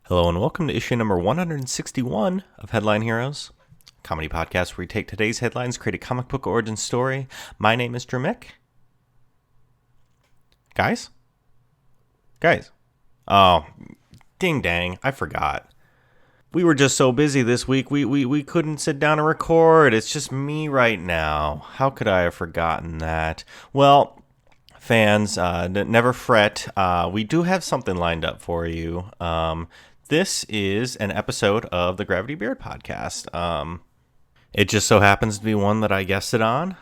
Hello and welcome to issue number 161 of Headline Heroes, a comedy podcast where we take today's headlines, create a comic book origin story. My name is Drew Mick. Guys? Oh, ding dang, I forgot. We were just so busy this week, we couldn't sit down and record. It's just me right now. How could I have forgotten that? Well, fans, never fret. We do have something lined up for you. This is an episode of the GravityBeard podcast. It just so happens to be one that I guested on.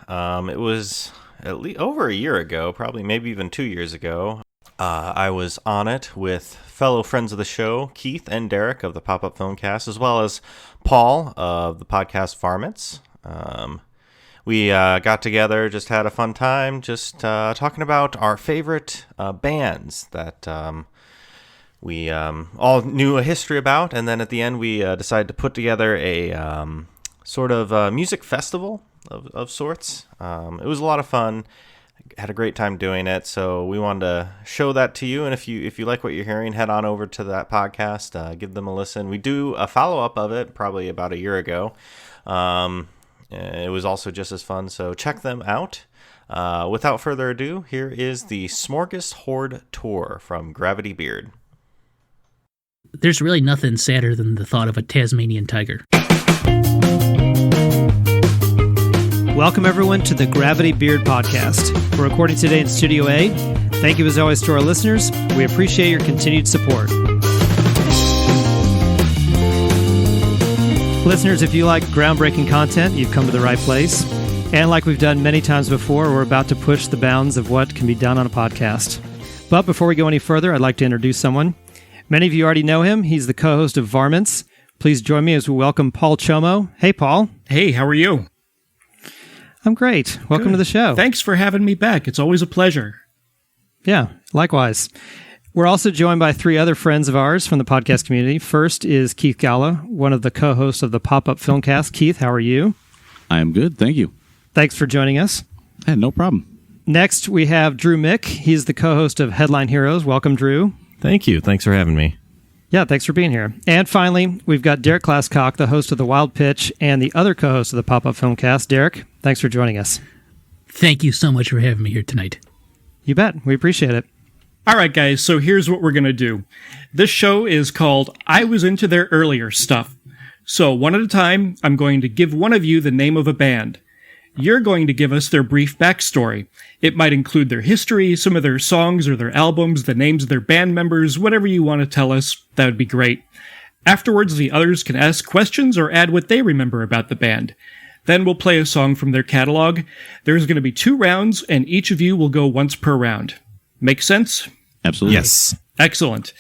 It was at least over a year ago, probably maybe even 2 years ago. I was on it with fellow friends of the show, Keith and Derek of the Pop-Up Filmcast, as well as Paul of the podcast Varmints. We got together, just had a fun time, just talking about our favorite bands that we all knew a history about, and then at the end we decided to put together a sort of music festival of sorts. It was a lot of fun. Had a great time doing it, so we wanted to show that to you. And if you like what you're hearing, head on over to that podcast, give them a listen. We do a follow-up of it probably about a year ago. It was also just as fun, so check them out. Without further ado, here is the Smorgashorde Tour from GravityBeard. There's really nothing sadder than the thought of a Tasmanian tiger. Welcome, everyone, to the GravityBeard podcast. We're recording today in Studio A. Thank you, as always, to our listeners. We appreciate your continued support. Listeners, if you like groundbreaking content, you've come to the right place. And like we've done many times before, we're about to push the bounds of what can be done on a podcast. But before we go any further, I'd like to introduce someone. Many of you already know him. He's the co-host of Varmints. Please join me as we welcome Paul Chomo. Hey, Paul. Hey, how are you? I'm great. Welcome to the show. Thanks for having me back. It's always a pleasure. Yeah, likewise. We're also joined by three other friends of ours from the podcast community. First is Keith Galla, one of the co-hosts of the Pop-Up Filmcast. Keith, how are you? I am good, thank you. Thanks for joining us. Yeah, no problem. Next, we have Drew Mick. He's the co-host of Headline Heroes. Welcome, Drew. Thank you. Thanks for having me. Yeah, thanks for being here. And finally, we've got Derek Glasscock, the host of The Wild Pitch and the other co-host of the Pop-Up Filmcast. Derek, thanks for joining us. Thank you so much for having me here tonight. You bet. We appreciate it. All right, guys, so here's what we're going to do. This show is called I Was Into Their Earlier Stuff. So one at a time, I'm going to give one of you the name of a band. You're going to give us their brief backstory. It might include their history, some of their songs or their albums, the names of their band members, whatever you want to tell us. That would be great. Afterwards, the others can ask questions or add what they remember about the band. Then we'll play a song from their catalog. There's going to be 2 rounds, and each of you will go once per round. Make sense? Absolutely. Yes. Excellent.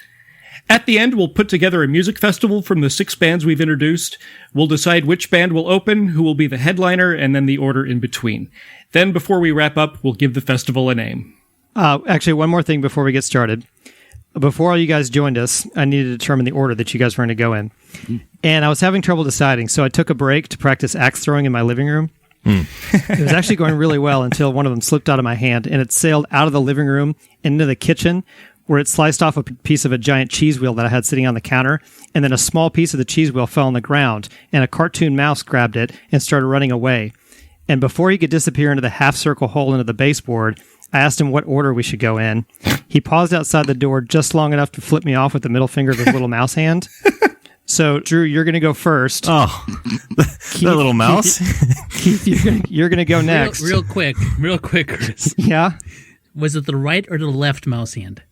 At the end, we'll put together a music festival from the 6 bands we've introduced. We'll decide which band will open, who will be the headliner, and then the order in between. Then, before we wrap up, we'll give the festival a name. Actually, one more thing before we get started. Before all you guys joined us, I needed to determine the order that you guys were going to go in. And I was having trouble deciding, so I took a break to practice axe throwing in my living room. It was actually going really well until one of them slipped out of my hand, and it sailed out of the living room into the kitchen, where it sliced off a piece of a giant cheese wheel that I had sitting on the counter, and then a small piece of the cheese wheel fell on the ground, and a cartoon mouse grabbed it and started running away. And before he could disappear into the half-circle hole into the baseboard, I asked him what order we should go in. He paused outside the door just long enough to flip me off with the middle finger of his little mouse hand. So, Drew, you're going to go first. Oh, Keith, that little mouse? Keith, you're going to go next. Real quick, Chris. Yeah? Was it the right or the left mouse hand?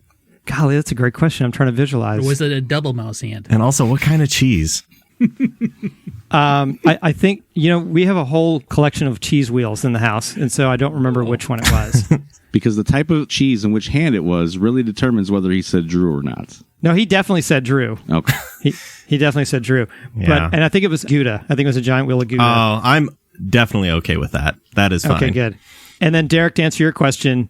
Golly, that's a great question. I'm trying to visualize. Or was it a double mouse hand? And also, what kind of cheese? I think, we have a whole collection of cheese wheels in the house, and so I don't remember which one it was. Because the type of cheese and which hand it was really determines whether he said Drew or not. No, he definitely said Drew. Okay. He definitely said Drew. Yeah. And I think it was Gouda. I think it was a giant wheel of Gouda. Oh, I'm definitely okay with that. That is fine. Okay, good. And then, Derek, to answer your question,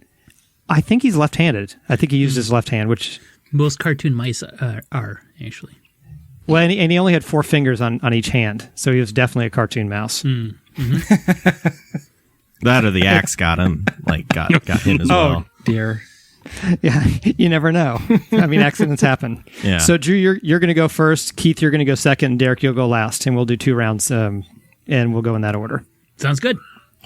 I think he's left-handed. I think he used his left hand, which... Most cartoon mice are, actually. Well, and he only had 4 fingers on each hand, so he was definitely a cartoon mouse. That or the axe got him, got him as well. Oh, dear. Yeah, you never know. I mean, accidents happen. Yeah. So, Drew, you're going to go first. Keith, you're going to go second. And Derek, you'll go last. And we'll do 2 rounds, and we'll go in that order. Sounds good.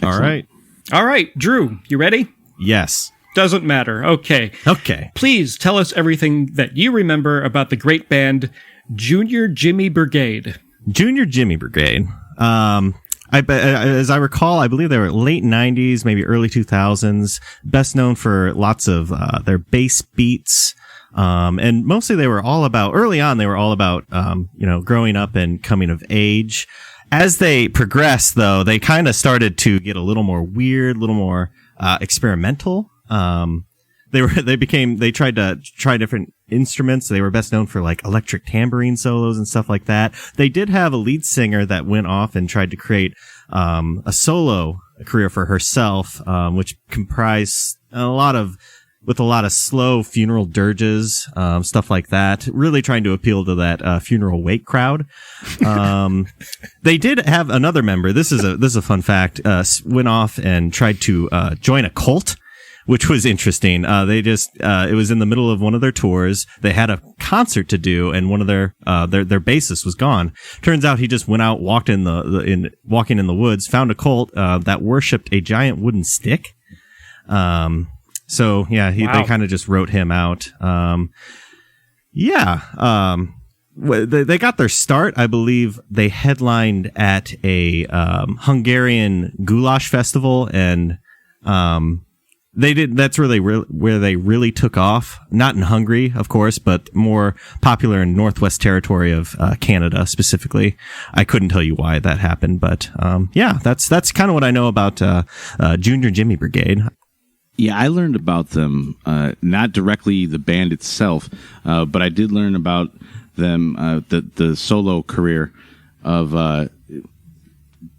All right. All right, Drew, you ready? Yes. Doesn't matter. Okay. Okay. Please tell us everything that you remember about the great band Junior Jimmy Brigade. Junior Jimmy Brigade. As I recall, I believe they were late 90s, maybe early 2000s. Best known for lots of their bass beats. And mostly they were all about, early on, they were all about, growing up and coming of age. As they progressed, though, they kind of started to get a little more weird, a little more experimental. They tried to try different instruments. They were best known for like electric tambourine solos and stuff like that. They did have a lead singer that went off and tried to create a solo career for herself, which comprised a lot of slow funeral dirges, stuff like that, really trying to appeal to that funeral wake crowd. They did have another member. This is a fun fact. Went off and tried to join a cult, which was interesting. It was in the middle of one of their tours. They had a concert to do, and one of their bassist was gone. Turns out he just went out, walking in the woods, found a cult that worshipped a giant wooden stick. So yeah, they kind of just wrote him out. They got their start. I believe they headlined at a Hungarian goulash festival, and that's where they really took off. Not in Hungary, of course, but more popular in Northwest Territory of Canada specifically. I couldn't tell you why that happened, but that's kind of what I know about Junior Jimmy Brigade. Yeah, I learned about them, not directly the band itself, but I did learn about them, the solo career of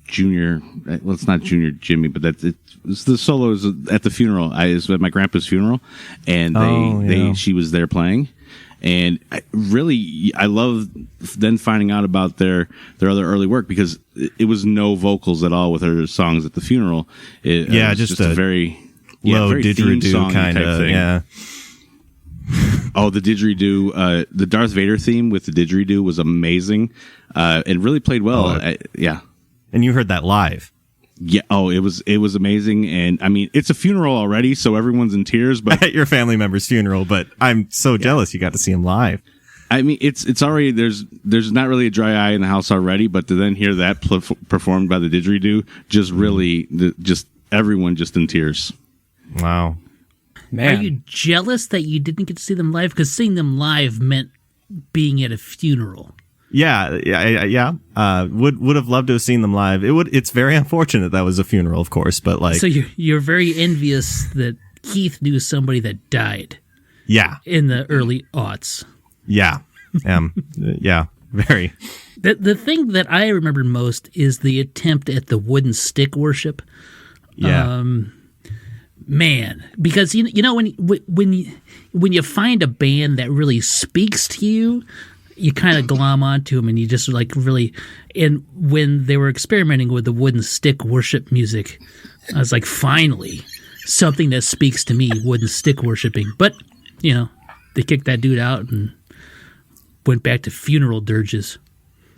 Junior. Well, it's not Junior Jimmy, but it's the solos at the funeral. It was at my grandpa's funeral, and she was there playing. And I love then finding out about their other early work, because it was no vocals at all with her songs at the funeral. It was just a very low very didgeridoo kind of thing. Yeah. Oh, the didgeridoo, the Darth Vader theme with the didgeridoo was amazing. It really played well. Yeah. And you heard that live. Yeah. Oh, it was amazing. And I mean, it's a funeral already, so everyone's in tears. But at your family member's funeral, but I'm so jealous you got to see him live. I mean, it's already there's not really a dry eye in the house already, but to then hear that performed by the didgeridoo, just really just everyone just in tears. Wow. Man. Are you jealous that you didn't get to see them live? Because seeing them live meant being at a funeral. Yeah. Would have loved to have seen them live. It's very unfortunate that was a funeral, of course, but like. So you're very envious that Keith knew somebody that died. Yeah. In the early aughts. Yeah. Yeah. Very. The thing that I remember most is the attempt at the wooden stick worship. Yeah. Man, because you know when you find a band that really speaks to you, you kind of glom onto them, and you just like really. And when they were experimenting with the wooden stick worship music, I was like, finally, something that speaks to me, wooden stick worshiping. But they kicked that dude out and went back to funeral dirges.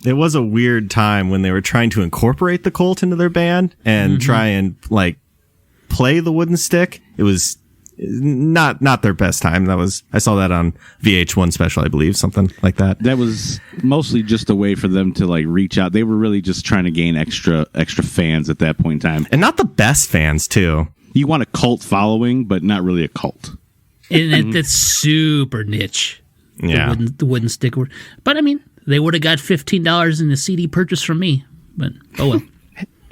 It was a weird time when they were trying to incorporate the cult into their band and try and like play the wooden stick. It was not their best time. I saw that on VH1 special, I believe, something like that. That was mostly just a way for them to like reach out. They were really just trying to gain extra fans at that point in time, and not the best fans too. You want a cult following, but not really a cult. And that's super niche. Yeah, the wooden stick. But I mean, they would have got $15 in a CD purchase from me. But oh well.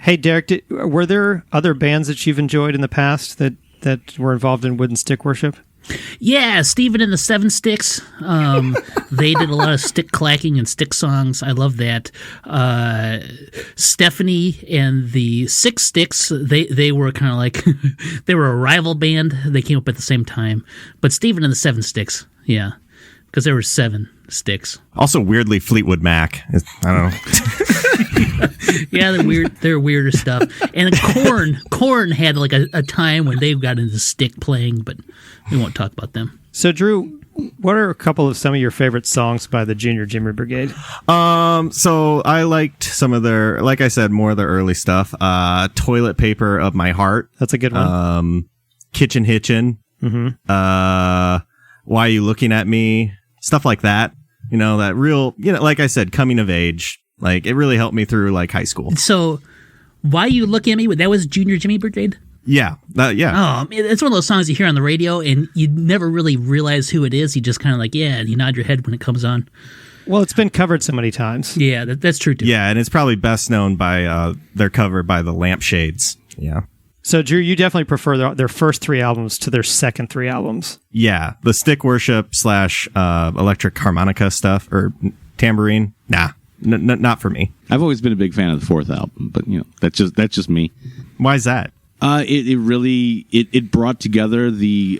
Hey, Derek, were there other bands that you've enjoyed in the past that were involved in wooden stick worship? Yeah, Steven and the Seven Sticks. They did a lot of stick clacking and stick songs. I love that. Stephanie and the Six Sticks, they were kind of like, they were a rival band. They came up at the same time. But Steven and the Seven Sticks, yeah. because there were 7 sticks. Also, weirdly, Fleetwood Mac. I don't know. Yeah, they're weirder stuff. And Korn had like a time when they got into stick playing, but we won't talk about them. So, Drew, what are a couple of some of your favorite songs by the Junior Jimmy Brigade? So I liked some of their, like I said, more of their early stuff. Toilet Paper of My Heart. That's a good one. Kitchen Hitchin'. Mm-hmm. Why You Looking at Me? Stuff like that. You know, that real, like I said, coming of age. Like, it really helped me through, like, high school. So, Why You Looking at Me? That was Junior Jimmy Brigade? Yeah. Yeah. It's one of those songs you hear on the radio, and you never really realize who it is. You just kind of like, you nod your head when it comes on. Well, it's been covered so many times. Yeah, that's true, too. Yeah, and it's probably best known by their cover by the Lampshades. Yeah. So, Drew, you definitely prefer their first 3 albums to their second 3 albums. Yeah. The Stick Worship / electric harmonica stuff, or tambourine. Nah. Not for me. I've always been a big fan of the 4th album, but that's just me. Why is that? It really brought together the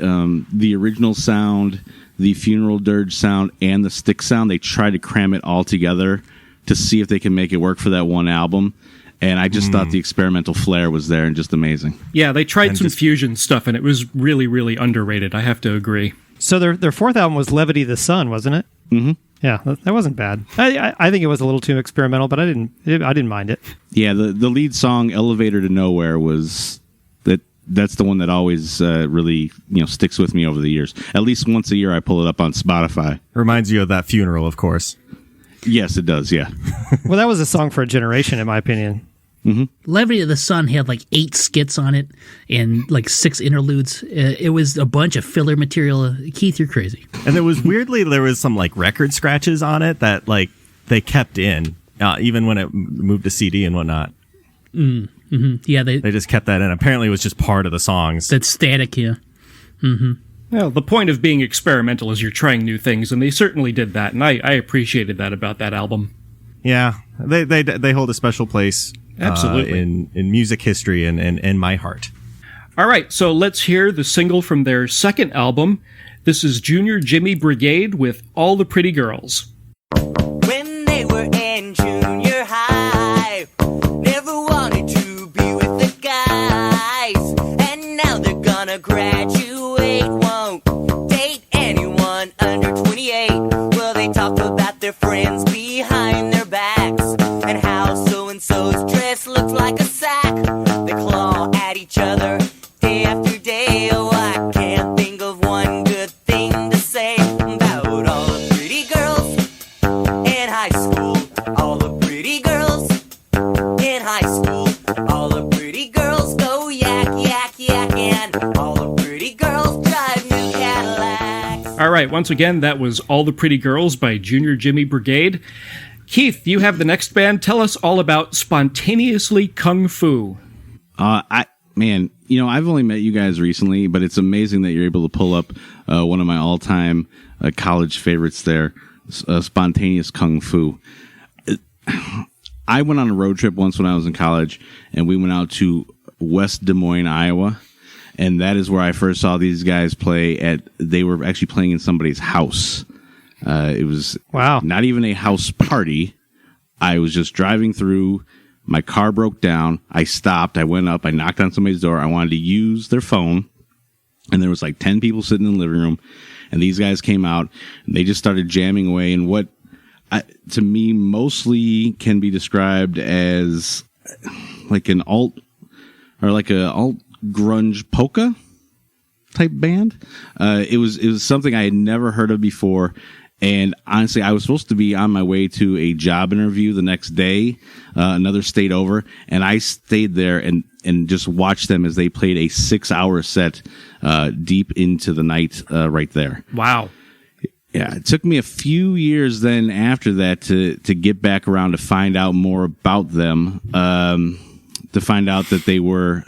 original sound, the funeral dirge sound, and the stick sound. They tried to cram it all together to see if they can make it work for that one album. And I just thought the experimental flair was there and just amazing. Yeah, they tried some fusion stuff, and it was really, really underrated. I have to agree. So their 4th album was Levity the Sun, wasn't it? Mm-hmm. Yeah, that wasn't bad. I think it was a little too experimental, but I didn't mind it. Yeah, the lead song "Elevator to Nowhere" was that's the one that always really sticks with me over the years. At least once a year, I pull it up on Spotify. Reminds you of that funeral, of course. Yes, it does. Yeah. Well, that was a song for a generation, in my opinion. Mm-hmm. Levity of the Sun had like 8 skits on it and like 6 interludes. It was a bunch of filler material. Keith, you're crazy. And there was there was some like record scratches on it that like they kept in, even when it moved to CD and whatnot. Mm-hmm. Yeah, they just kept that in. Apparently, it was just part of the songs. That's static, yeah. Mm-hmm. Well, the point of being experimental is you're trying new things, and they certainly did that, and I appreciated that about that album. Yeah, they hold a special place. Absolutely. In music history and in my heart. All right, so let's hear the single from their second album. This is Junior Jimmy Brigade with All the Pretty Girls. When they were in junior high, never wanted to be with the guys, and now they're gonna graduate, won't date anyone under 28. Well, they talk about their friends behind their backs, and how so-and-so's dress looks like a sack. They claw at each other day after day. Oh, I can't think of one good thing to say about all the pretty girls in high school. All the pretty girls in high school. All the pretty girls go yak, yak, yak, and all the pretty girls drive new Cadillacs. All right, once again, that was All the Pretty Girls by Junior Jimmy Brigade. Keith, you have the next band. Tell us all about Spontaneously Kung Fu. I've only met you guys recently, but it's amazing that you're able to pull up one of my all-time college favorites there, Spontaneous Kung Fu. I went on a road trip once when I was in college, and we went out to West Des Moines, Iowa, and that is where I first saw these guys play. They were actually playing in somebody's house. It was not even a house party. I was just driving through. My car broke down. I stopped. I went up. I knocked on somebody's door. I wanted to use their phone. And there was like 10 people sitting in the living room. And these guys came out. And they just started jamming away in what, to me, mostly can be described as like an alt grunge polka type band. It was something I had never heard of before. And honestly, I was supposed to be on my way to a job interview the next day, another state over, and I stayed there and just watched them as they played a 6-hour set deep into the night right there. Wow. Yeah, it took me a few years then after that to get back around to find out more about them, to find out that they were...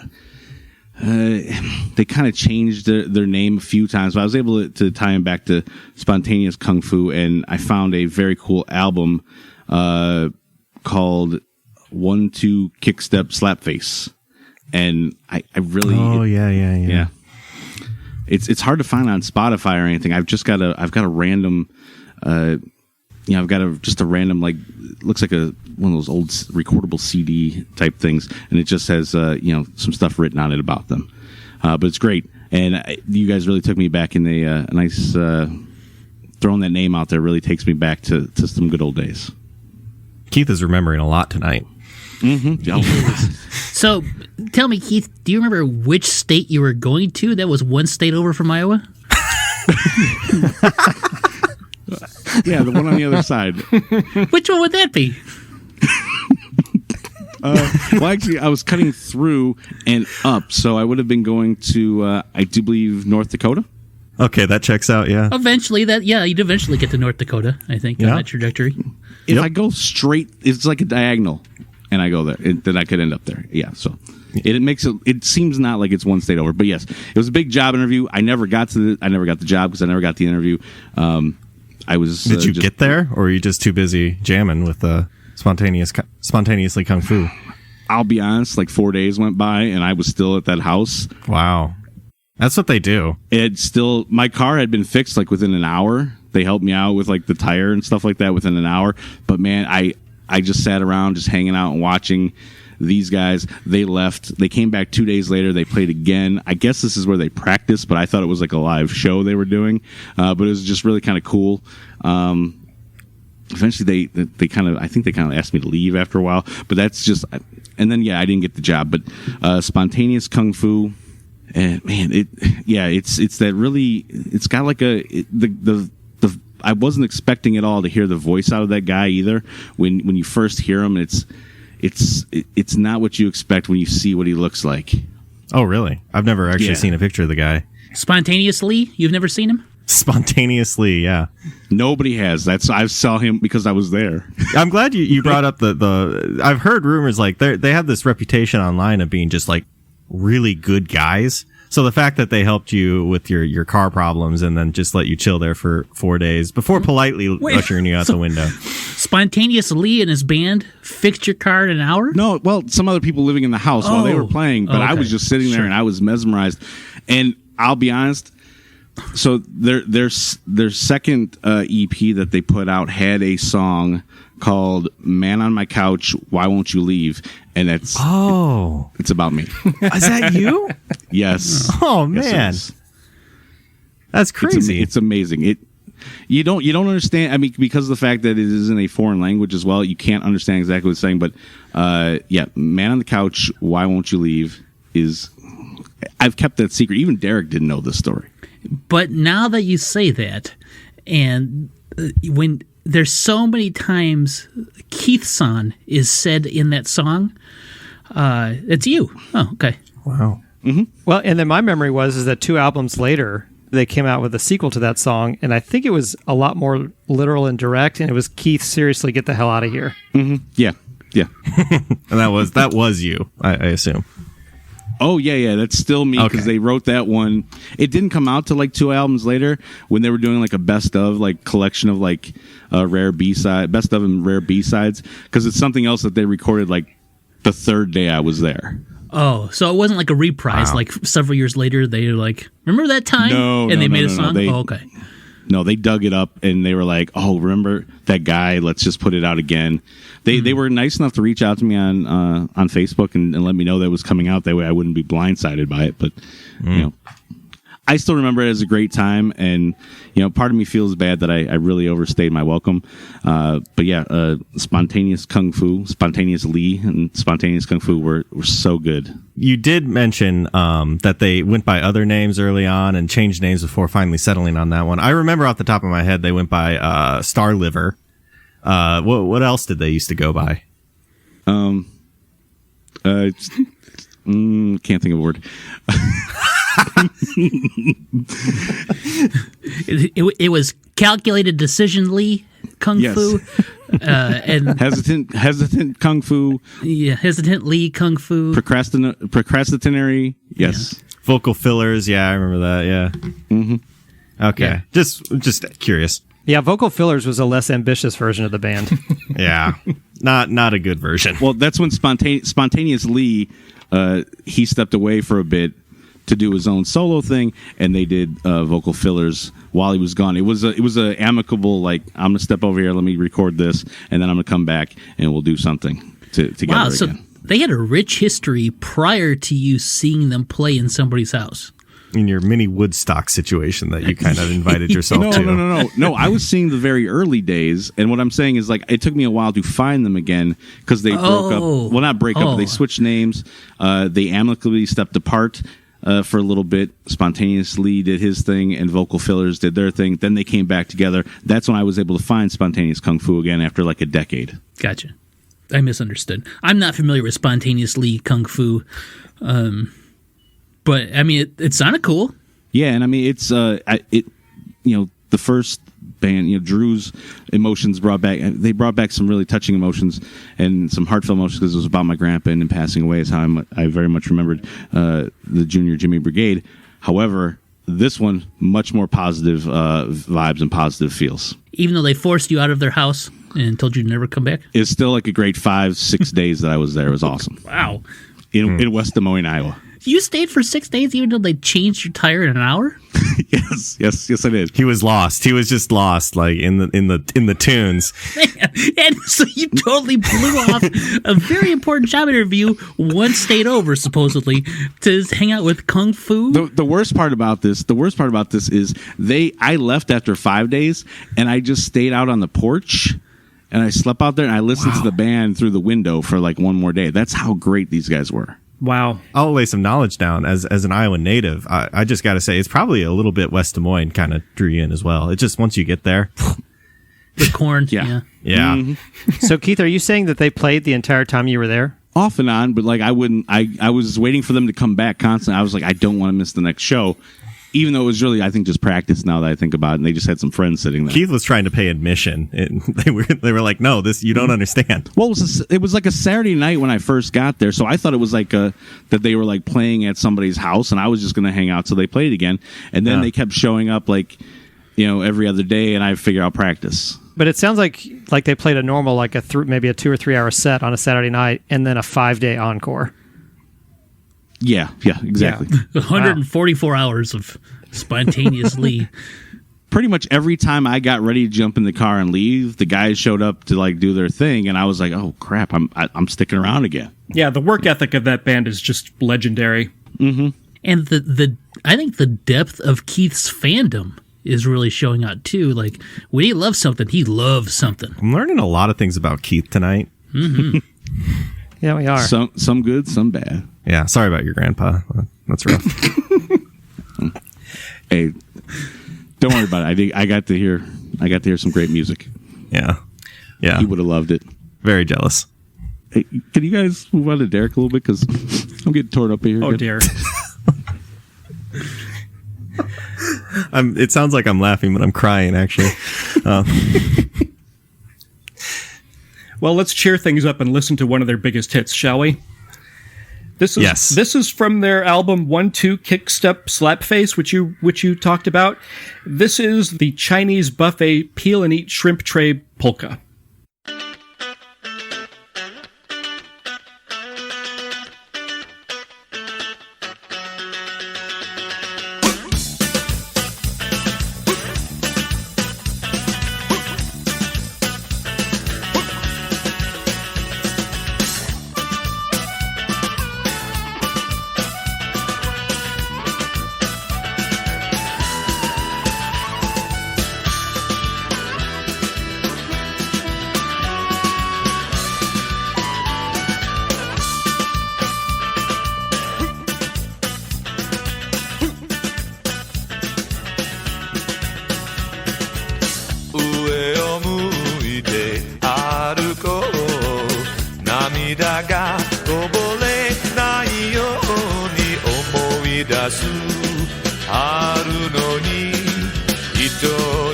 they kind of changed their name a few times, but I was able to tie them back to Spontaneous Kung Fu, and I found a very cool album called 1-2 Kickstep Slapface, and I really... Oh, yeah. it's hard to find on Spotify or anything. I've got a random, I've got just a random, like, looks like one of those old recordable CD type things, and it just has some stuff written on it about them. But it's great, and you guys really took me back in a nice throwing that name out there really takes me back to some good old days. Keith is remembering a lot tonight. Mm-hmm. So, tell me, Keith, do you remember which state you were going to that was one state over from Iowa? Yeah, the one on the other side. Which one would that be? Well, actually, I was cutting through and up, so I would have been going to, I do believe, North Dakota. Okay, that checks out, yeah. Eventually, you'd eventually get to North Dakota, I think, on that trajectory. If I go straight, it's like a diagonal, and I go there, then I could end up there. Yeah, so it seems not like it's one state over, but yes, it was a big job interview. I never got the job because I never got the interview. Did you get there, or were you just too busy jamming with spontaneously kung fu? I'll be honest, like 4 days went by, and I was still at that house. Wow. That's what they do. My car had been fixed like within an hour. They helped me out with like the tire and stuff like that within an hour. But man, I just sat around just hanging out and watching these guys. They left. They came back 2 days later. They played again. I guess this is where they practiced, but I thought it was like a live show they were doing. But it was just really kind of cool. Eventually they kind of asked me to leave after a while, but that's just, and then I didn't get the job. But spontaneous kung fu. And man, it's that really, it's got like I wasn't expecting at all to hear the voice out of that guy either. When you first hear him, it's not what you expect when you see what he looks like. Oh, really? I've never actually seen a picture of the guy. Spontaneously? You've never seen him? Spontaneously, yeah. Nobody has. I saw him because I was there. I'm glad you brought up the I've heard rumors like they have this reputation online of being just like really good guys. So the fact that they helped you with your car problems and then just let you chill there for 4 days before politely ushering you out the window. Spontaneous Lee and his band fixed your car in an hour? No, well, some other people living in the house while they were playing, but I was just sitting there and I was mesmerized. And I'll be honest, so their second EP that they put out had a song called "Man on My Couch, Why Won't You Leave?" And it's about me. Is that you? Yes. Oh man, yes, that's crazy. It's amazing. You don't understand. I mean, because of the fact that it is in a foreign language as well, you can't understand exactly what it's saying. But "Man on the Couch, Why Won't You Leave?" is. I've kept that secret. Even Derek didn't know this story. But now that you say that, and when there's so many times Keith-san is said in that song, it's you. Oh, okay. Wow. Mm-hmm. Well, and then my memory is that 2 albums later, they came out with a sequel to that song, and I think it was a lot more literal and direct, and it was Keith, seriously, get the hell out of here. Mm-hmm. Yeah. And that was you, I assume. Oh, yeah, that's still me because they wrote that one. It didn't come out till like 2 albums later when they were doing like a best of like collection of like rare B-side, best of and rare B-sides because it's something else that they recorded like the 3rd day I was there. Oh, so it wasn't like a reprise like several years later they were like, remember that time? No, and they made a song? No, okay. No, they dug it up and they were like, oh, remember that guy? Let's just put it out again. They were nice enough to reach out to me on Facebook and let me know that it was coming out. That way I wouldn't be blindsided by it. But, I still remember it as a great time. And, part of me feels bad that I really overstayed my welcome. But yeah, Spontaneous Kung Fu, Spontaneous Lee, and Spontaneous Kung Fu were so good. You did mention that they went by other names early on and changed names before finally settling on that one. I remember off the top of my head they went by Star Liver. What else did they used to go by? Can't think of a word. It was Calculated Decision Lee Kung Fu. And hesitant Kung Fu. Yeah, Hesitant Lee Kung Fu. Procrastinatory. Yes. Yeah. Vocal fillers. Yeah, I remember that. Yeah. Mm-hmm. Okay. Yeah. Just curious. Yeah, Vocal Fillers was a less ambitious version of the band. Yeah. Not a good version. Well, that's when Spontaneous Lee, he stepped away for a bit to do his own solo thing, and they did vocal fillers while he was gone. It was a amicable, like, I'm gonna step over here, let me record this, and then I'm gonna come back and we'll do something together Wow, so again. they had a rich history prior to you seeing them play in somebody's house. In your mini Woodstock situation that you kind of invited yourself to. No. I was seeing the very early days, and what I'm saying is, like, it took me a while to find them again because they broke up. Well, not break up, but they switched names. They amicably stepped apart for a little bit. Spontaneously did his thing, and Vocal Fillers did their thing. Then they came back together. That's when I was able to find Spontaneous Kung Fu again after like a decade. Gotcha. I misunderstood. I'm not familiar with Spontaneously Kung Fu. But I mean, it sounded cool. Yeah, and I mean, it's the first band, Drew's emotions brought back. They brought back some really touching emotions and some heartfelt emotions because it was about my grandpa and him passing away. Is how I very much remembered the Junior Jimmy Brigade. However, this one much more positive vibes and positive feels. Even though they forced you out of their house and told you to never come back. It's still like a great 5-6 days that I was there. It was awesome. Wow. In West Des Moines, Iowa. You stayed for 6 days even though they changed your tire in an hour? Yes, I did. He was lost. He was just lost, like in the tunes. And so you totally blew off a very important job interview one state over, supposedly, to hang out with Kung Fu. The worst part about this is I left after 5 days, and I just stayed out on the porch, and I slept out there, and I listened to the band through the window for like one more day. That's how great these guys were. Wow. I'll lay some knowledge down as an Iowa native. I just got to say, it's probably a little bit West Des Moines kind of drew you in as well. It just, once you get there. The corn. Yeah. Yeah. Mm-hmm. So, Keith, are you saying that they played the entire time you were there? Off and on, but like I was waiting for them to come back constantly. I was like, I don't want to miss the next show. Even though it was really, I think, just practice now that I think about it, and they just had some friends sitting there. Keith was trying to pay admission, and they were like, no, this, you don't understand. Well, it was like a Saturday night when I first got there, so I thought it was like that they were like playing at somebody's house, and I was just going to hang out till they played again. And then they kept showing up like, every other day, and I figured I'll practice. But it sounds like they played a normal, like maybe a 2 or 3 hour set on a Saturday night, and then a 5-day encore. Yeah, exactly. 144 hours of spontaneously. Pretty much every time I got ready to jump in the car and leave, the guys showed up to like do their thing, and I was like, "Oh crap, I'm sticking around again." Yeah, the work ethic of that band is just legendary. Mm-hmm. And I think the depth of Keith's fandom is really showing out too. Like when he loves something, he loves something. I'm learning a lot of things about Keith tonight. Mm-hmm. Yeah, we are. Some good, some bad. Yeah, sorry about your grandpa. That's rough. Hey, don't worry about it. I got to hear some great music. Yeah. He would have loved it. Very jealous. Hey, can you guys move on to Derek a little bit, because I'm getting torn up here. Oh dear. It sounds like I'm laughing, but I'm crying actually. Well, let's cheer things up and listen to one of their biggest hits, shall we? This is from their album 1-2 Kick Step Slap Face, which you talked about. This is the Chinese buffet peel and eat shrimp tray polka. 涙がこぼれないように思い出す春のに一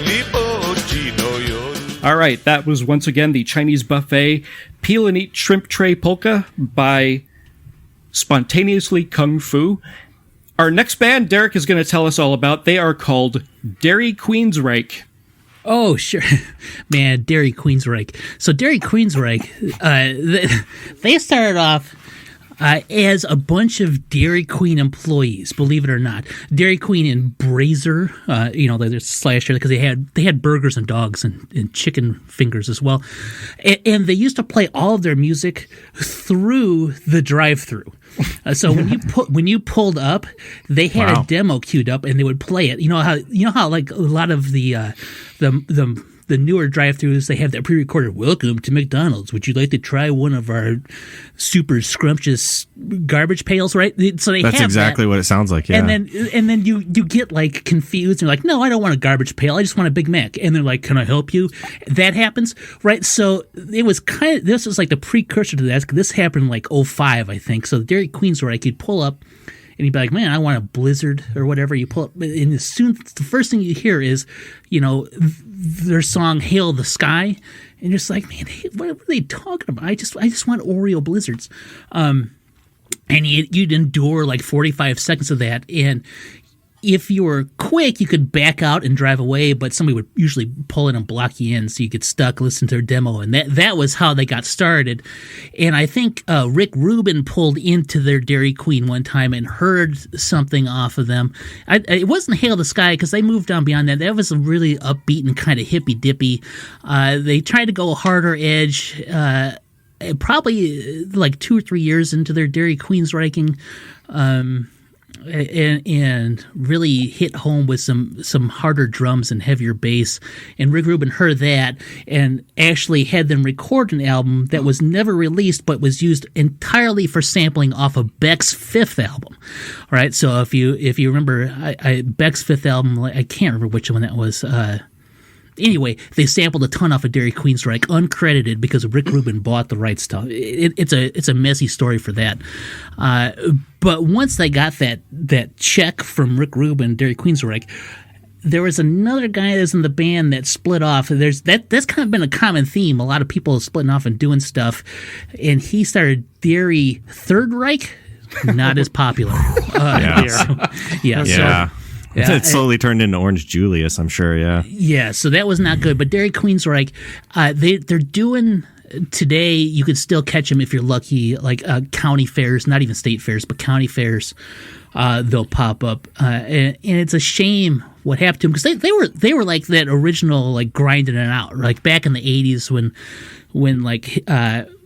人ぼっちの夜 All right, that was once again the Chinese buffet Peel and Eat Shrimp Tray Polka by Spontaneously Kung Fu. Our next band, Derek is going to tell us all about. They are called Dairy Queensryche. Oh, sure. Man, Dairy Queensryche. So Dairy Queensryche, they started off as a bunch of Dairy Queen employees, believe it or not. Dairy Queen and Brazier, they're slasher because they had burgers and dogs and chicken fingers as well. And they used to play all of their music through the drive-through. So when you pulled up, they had a demo queued up and they would play it. You know how like a lot of the newer drive-thrus, they have that pre-recorded "Welcome to McDonald's. Would you like to try one of our super scrumptious garbage pails?" Right? So that's exactly what it sounds like. Yeah. And then you get like confused. You're like, "No, I don't want a garbage pail. I just want a Big Mac." And they're like, "Can I help you?" That happens, right? So it was this was like the precursor to that. This happened in like 2005, I think. So the Dairy Queens were like, you'd pull up. And you'd be like, "Man, I want a Blizzard or whatever." You pull up, and the first thing you hear is, their song "Hail the Sky," and you're just like, "Man, what are they talking about? I just want Oreo Blizzards." And you'd endure like 45 seconds of that, and if you were quick, you could back out and drive away, but somebody would usually pull in and block you in, so you get stuck, listen to their demo, and that was how they got started. And I think Rick Rubin pulled into their Dairy Queen one time and heard something off of them. It wasn't "Hail the Sky" because they moved on beyond that. That was a really upbeat and kind of hippy-dippy. They tried to go harder edge, probably like 2 or 3 years into their Dairy Queen's ranking. And really hit home with some harder drums and heavier bass. And Rick Rubin heard that and actually had them record an album that was never released but was used entirely for sampling off of Beck's 5th album. All right, so if you remember Beck's 5th album, I can't remember which one that was. Anyway, they sampled a ton off of Dairy Queen's Reich, uncredited, because Rick Rubin bought the rights to it. It's a messy story for that. But once they got that check from Rick Rubin, Dairy Queen's Reich, there was another guy that's in the band that split off. That's kind of been a common theme. A lot of people splitting off and doing stuff, and he started Dairy Third Reich. Not as popular. Yeah. It slowly turned into Orange Julius, I'm sure, yeah. Yeah, so that was not good. But Dairy Queens were like, they're doing, today, you could still catch them if you're lucky, like county fairs, not even state fairs, but county fairs, they'll pop up. And it's a shame what happened to them, because they were like that original, like, grinding it out, like back in the 80s when like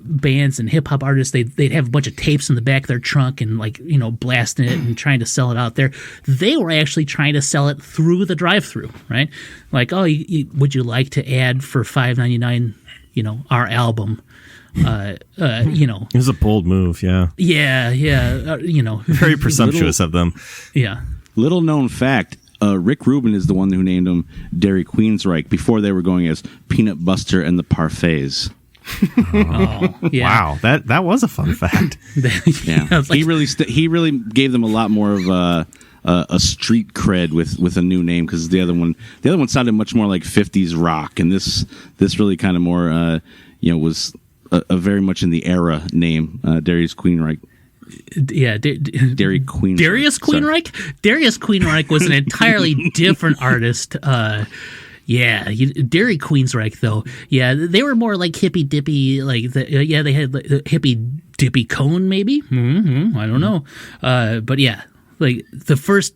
bands and hip hop artists, they'd have a bunch of tapes in the back of their trunk and like, blasting it and trying to sell it out there. They were actually trying to sell it through the drive-through, right? Like, "Oh, would you like to add for $5.99, our album?" It was a bold move, yeah. Yeah, very presumptuous of them. Yeah. Little known fact. Rick Rubin is the one who named them Dairy Queensryche before they were going as Peanut Buster and the Parfaits. Oh, yeah. Wow, that was a fun fact. Yeah, like, he really gave them a lot more of a street cred with a new name, because the other one sounded much more like 50s rock, and this really kind of more was a very much in the era name, Darius Queenreich. Yeah, Dairy Queen. Darius Queenreich? Darius Queenreich was an entirely different artist. Dairy Queensryche, though. Yeah, they were more like hippy dippy, like they had like, hippy dippy cone, maybe. I don't know, but yeah, like the first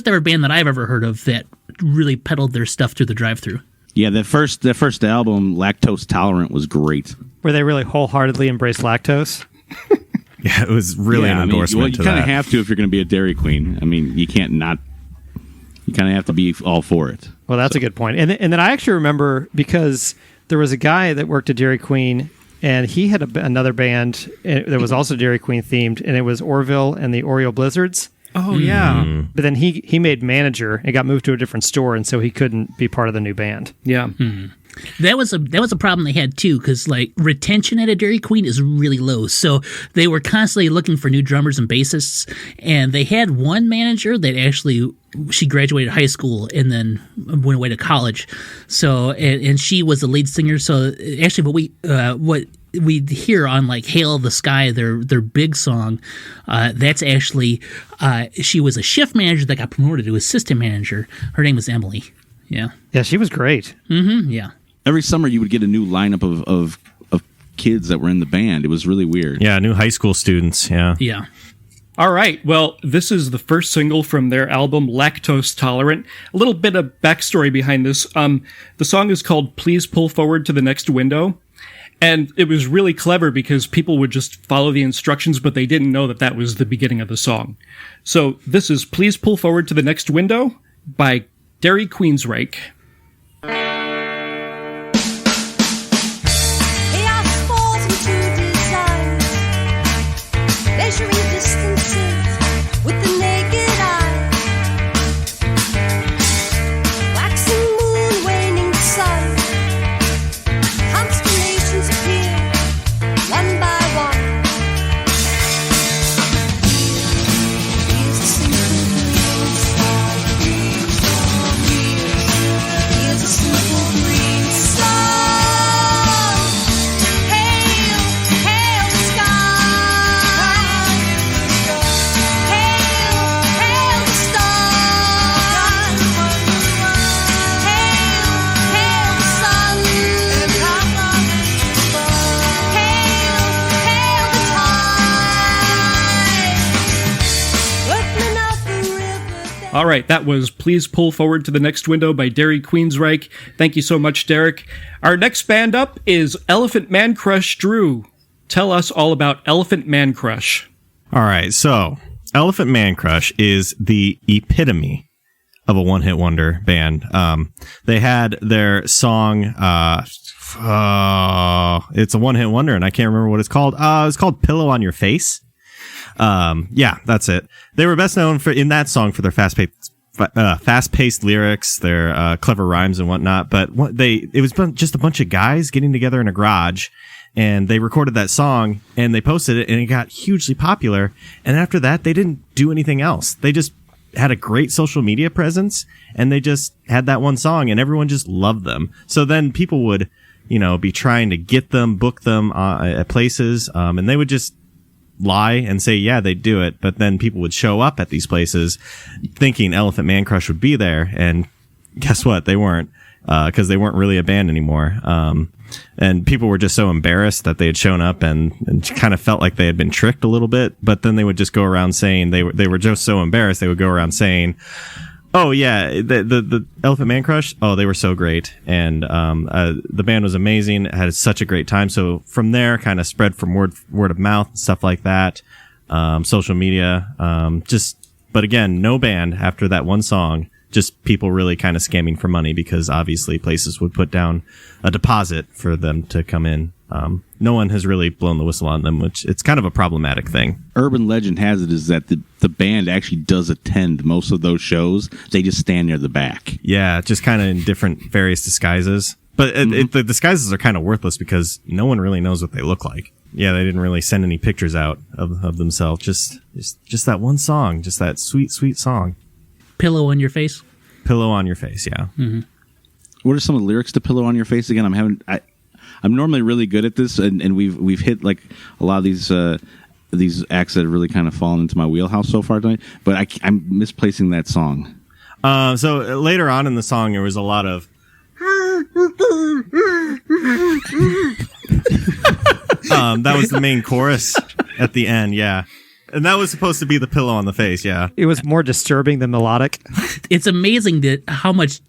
ever band that I've ever heard of that really peddled their stuff through the drive-through. Yeah, the first album, Lactose Tolerant, was great. Where they really wholeheartedly embraced lactose. Yeah, it was really an endorsement. You kind of have to if you're going to be a Dairy Queen. I mean, you can't not. You kind of have to be all for it. Well, that's a good point. And then I actually remember, because there was a guy that worked at Dairy Queen, and he had another band that was also Dairy Queen themed, and it was Orville and the Oreo Blizzards. Oh, yeah. But then he made manager and got moved to a different store, and so he couldn't be part of the new band. Yeah. That was a problem they had too, because like retention at a Dairy Queen is really low. So they were constantly looking for new drummers and bassists, and they had one manager that actually, she graduated high school and then went away to college. So and she was the lead singer. So actually, what we hear on like "Hail the Sky," their big song, that's actually she was a shift manager that got promoted to assistant manager. Her name was Emily. Yeah. Yeah, she was great. Yeah. Every summer you would get a new lineup of kids that were in the band. It was really weird. Yeah, new high school students. Yeah. Yeah. All right. Well, this is the first single from their album Lactose Tolerant. A little bit of backstory behind this. The song is called Please Pull Forward to the Next Window. And it was really clever because people would just follow the instructions, but they didn't know that that was the beginning of the song. So this is Please Pull Forward to the Next Window by Derry Queensryche. Chaos falls into design, measuring distances with the naked eye. Waxing moon, waning sun, constellations appear one by one. Here's a simple green star, here's a simple green star. Hail, hail the sky. Hail, hail the stars. Hail, hail the sun. Hail, hail the tide. Opening up the river. All right, that was Please Pull Forward to the Next Window by Derry Queensryche. Thank you so much, Derek. Our next band up is Elephant Man Crush. Drew, tell us all about Elephant Man Crush. All right. So Elephant Man Crush is the epitome of a one-hit wonder band. They had their song, it's a one-hit wonder, and I can't remember what it's called. It's called Pillow on Your Face. Yeah, that's it. They were best known in that song for their fast-paced lyrics, their clever rhymes and whatnot. But it was just a bunch of guys getting together in a garage, and they recorded that song and they posted it, and it got hugely popular. And after that, they didn't do anything else. They just had a great social media presence, and they just had that one song, and everyone just loved them. So then people would, be trying to get them, book them at places, and they would just lie and say, yeah, they'd do it. But then people would show up at these places thinking Elephant Man Crush would be there. And guess what? They weren't, because they weren't really a band anymore. And people were just so embarrassed that they had shown up and kind of felt like they had been tricked a little bit. But then they would just go around saying they were just so embarrassed. They would go around saying, oh yeah, the Elephant Man Crush. Oh, they were so great. And, the band was amazing. Had such a great time. So from there kind of spread from word of mouth and stuff like that. Social media, but again, no band after that one song, just people really kind of scamming for money because obviously places would put down a deposit for them to come in. No one has really blown the whistle on them, which it's kind of a problematic thing. Urban legend has it is that the band actually does attend most of those shows. They just stand near the back. Yeah, just kind of in different various disguises. But the disguises are kind of worthless because no one really knows what they look like. Yeah, they didn't really send any pictures out of themselves. Just that one song, just that sweet, sweet song. Pillow on Your Face. Pillow on Your Face, yeah. Mm-hmm. What are some of the lyrics to Pillow on Your Face again? I'm normally really good at this, and we've hit like a lot of these acts that have really kind of fallen into my wheelhouse so far tonight. But I'm misplacing that song. So later on in the song, there was a lot of. That was the main chorus at the end, yeah. And that was supposed to be the pillow on the face, yeah. It was more disturbing than melodic. It's amazing that how much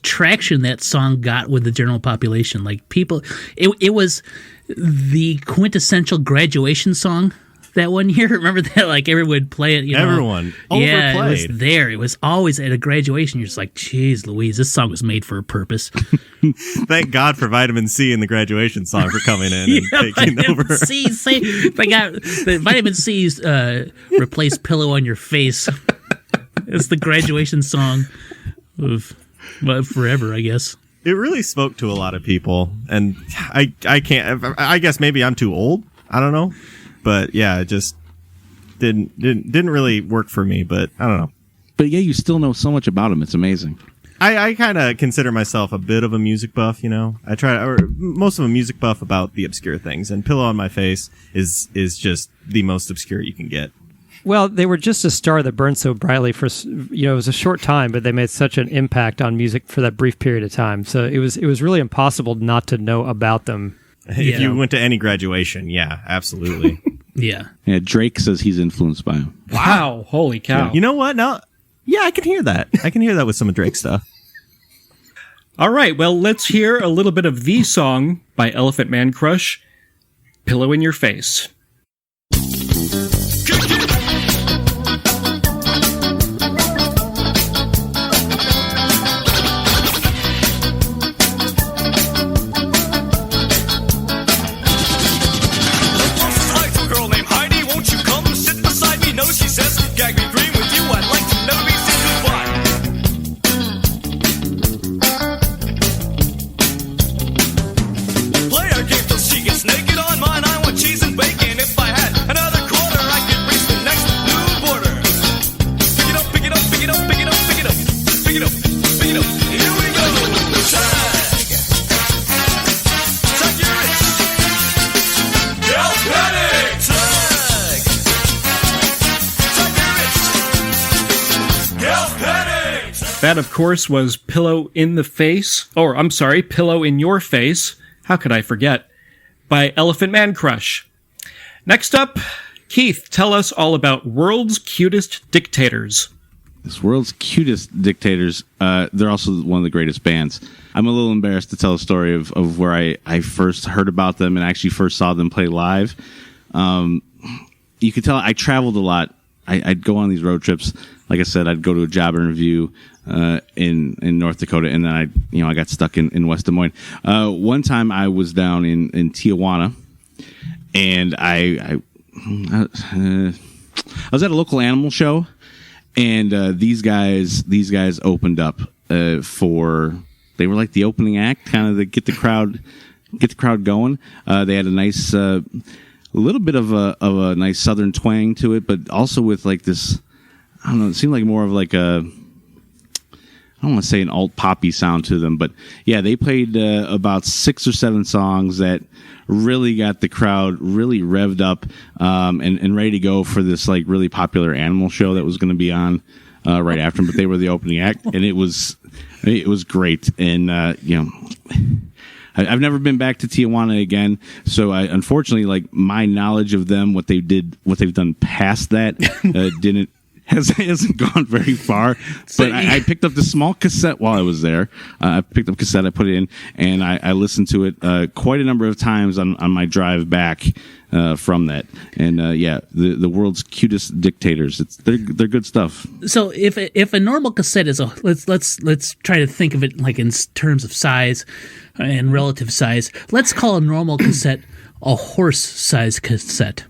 traction that song got with the general population. Like people, it was the quintessential graduation song that one year. Remember that? Like everyone would play it. Everyone yeah, overplayed. It was there. It was always at a graduation. You're just like, geez, Louise, this song was made for a purpose. Thank God for Vitamin C in the graduation song for coming in and taking over. The Vitamin C's replaced Pillow on Your Face. It's the graduation song of forever, I guess. It really spoke to a lot of people, and I can't. I guess maybe I'm too old. I don't know, but yeah, it just didn't really work for me. But I don't know. But yeah, you still know so much about him. It's amazing. I kind of consider myself a bit of a music buff, most of a music buff about the obscure things, and Pillow on My Face is just the most obscure you can get. Well, they were just a star that burned so brightly for, it was a short time, but they made such an impact on music for that brief period of time. So it was really impossible not to know about them. If you went to any graduation, yeah, absolutely. Yeah. Yeah, Drake says he's influenced by him. Wow. Holy cow. You know what? Now, yeah, I can hear that. I can hear that with some of Drake's stuff. All right. Well, let's hear a little bit of the song by Elephant Man Crush, Pillow in Your Face. That, of course, was Pillow in the Face, or I'm sorry, Pillow in Your Face. How could I forget? By Elephant Man Crush. Next up, Keith, tell us all about World's Cutest Dictators. This World's Cutest Dictators, they're also one of the greatest bands. I'm a little embarrassed to tell a story of where I first heard about them and actually first saw them play live. You could tell I traveled a lot. I'd go on these road trips. Like I said, I'd go to a job interview in North Dakota, and then I got stuck in West Des Moines. One time I was down in Tijuana, and I was at a local animal show, and these guys opened up for. They were like the opening act, kind of to get the crowd going. They had a nice, a little bit of a nice southern twang to it, but also with like this. I don't know. It seemed like more of like a. I don't want to say an alt poppy sound to them, but yeah, they played about 6 or 7 songs that really got the crowd really revved up and ready to go for this like really popular animal show that was going to be on right after them. But they were the opening act, and it was great. And I've never been back to Tijuana again, so unfortunately, like my knowledge of them, what they've done past that, hasn't gone very far. But I picked up the small cassette while I was there. I picked up cassette, I put it in, and I listened to it quite a number of times on my drive back from that. And the World's Cutest Dictators. They're good stuff. So if a normal cassette is let's try to think of it like in terms of size and relative size. Let's call a normal cassette a horse-sized cassette.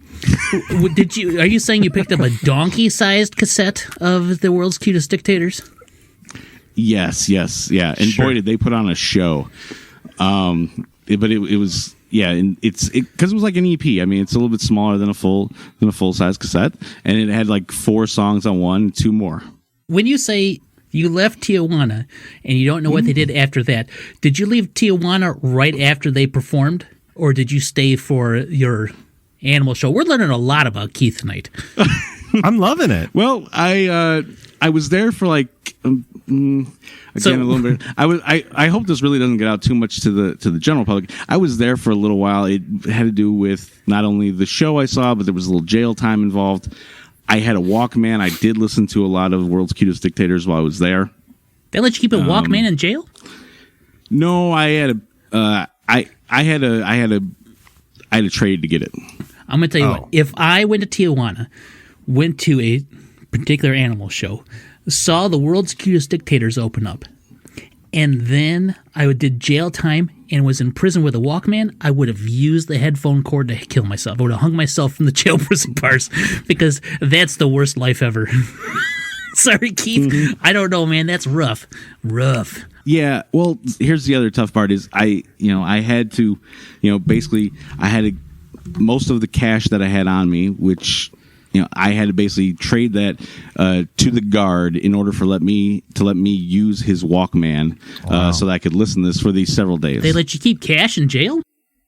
Are you saying you picked up a donkey-sized cassette of the World's Cutest Dictators? Yes, yeah. And Sure. boy, did they put on a show. But it was and because it was like an EP. I mean, it's a little bit smaller than a full-size cassette, and it had like 4 songs on one, 2 more. When you say you left Tijuana and you don't know what they did after that, did you leave Tijuana right after they performed, or did you stay for your animal show? We're learning a lot about Keith tonight. I'm loving it. Well, I was there for like again a little bit. I hope this really doesn't get out too much to the general public. I was there for a little while. It had to do with not only the show I saw, but there was a little jail time involved. I had a Walkman. I did listen to a lot of World's Cutest Dictators while I was there. They let you keep a Walkman in jail? No, I had a trade to get it. I'm going to tell you what. If I went to Tijuana, went to a particular animal show, saw the World's Cutest Dictators open up, and then I did jail time and was in prison with a Walkman, I would have used the headphone cord to kill myself. I would have hung myself from the jail prison bars because that's the worst life ever. Sorry, Keith. Mm-hmm. I don't know, man. That's rough. Rough. Yeah, well, here's the other tough part is I had to, basically I had to, most of the cash that I had on me, which, I had to basically trade that to the guard in order to let me use his Walkman so that I could listen to this for these several days. They let you keep cash in jail?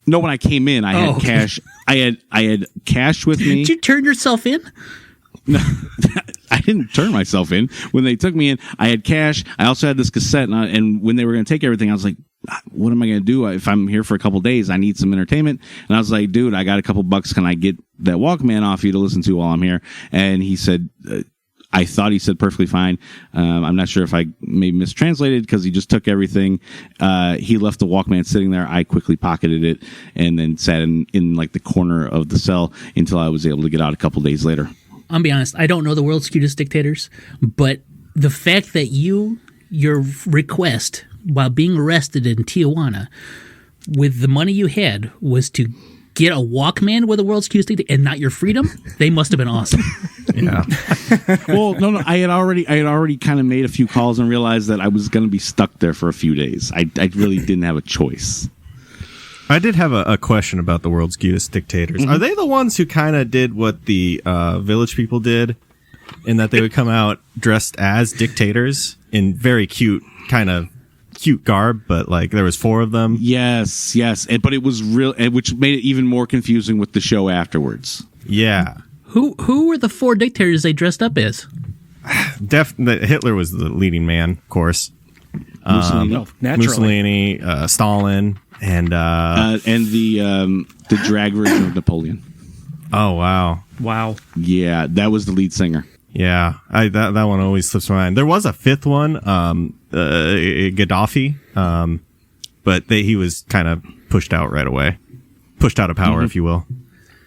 No, when I came in, I had cash. I had cash with me. Did you turn yourself in? No, I didn't turn myself in. When they took me in, I had cash. I also had this cassette, and when they were going to take everything, I was like, what am I going to do? If I'm here for a couple days, I need some entertainment. And I was like, dude, I got a couple bucks. Can I get that Walkman off you to listen to while I'm here? And he said, I thought he said perfectly fine. I'm not sure if I maybe mistranslated because he just took everything. He left the Walkman sitting there. I quickly pocketed it and then sat in like the corner of the cell until I was able to get out a couple days later. I'll be honest, I don't know the world's cutest dictators, but the fact that your request while being arrested in Tijuana with the money you had was to get a Walkman with the world's cutest dictator and not your freedom, they must have been awesome. Yeah. Well, no, I had already kind of made a few calls and realized that I was going to be stuck there for a few days. I really didn't have a choice. I did have a question about the world's cutest dictators. Are they the ones who kind of did what the Village People did, in that they would come out dressed as dictators in very cute garb, but like there was 4 of them? Yes, but it was real, which made it even more confusing with the show afterwards. Yeah. Who were the 4 dictators they dressed up as? Hitler was the leading man, of course. Naturally. Mussolini, Stalin, and the drag version of Napoleon. Oh wow. Yeah, that was the lead singer. Yeah, that one always slips my mind. There was a 5th one, Gaddafi, but he was kind of pushed out right away, pushed out of power, if you will.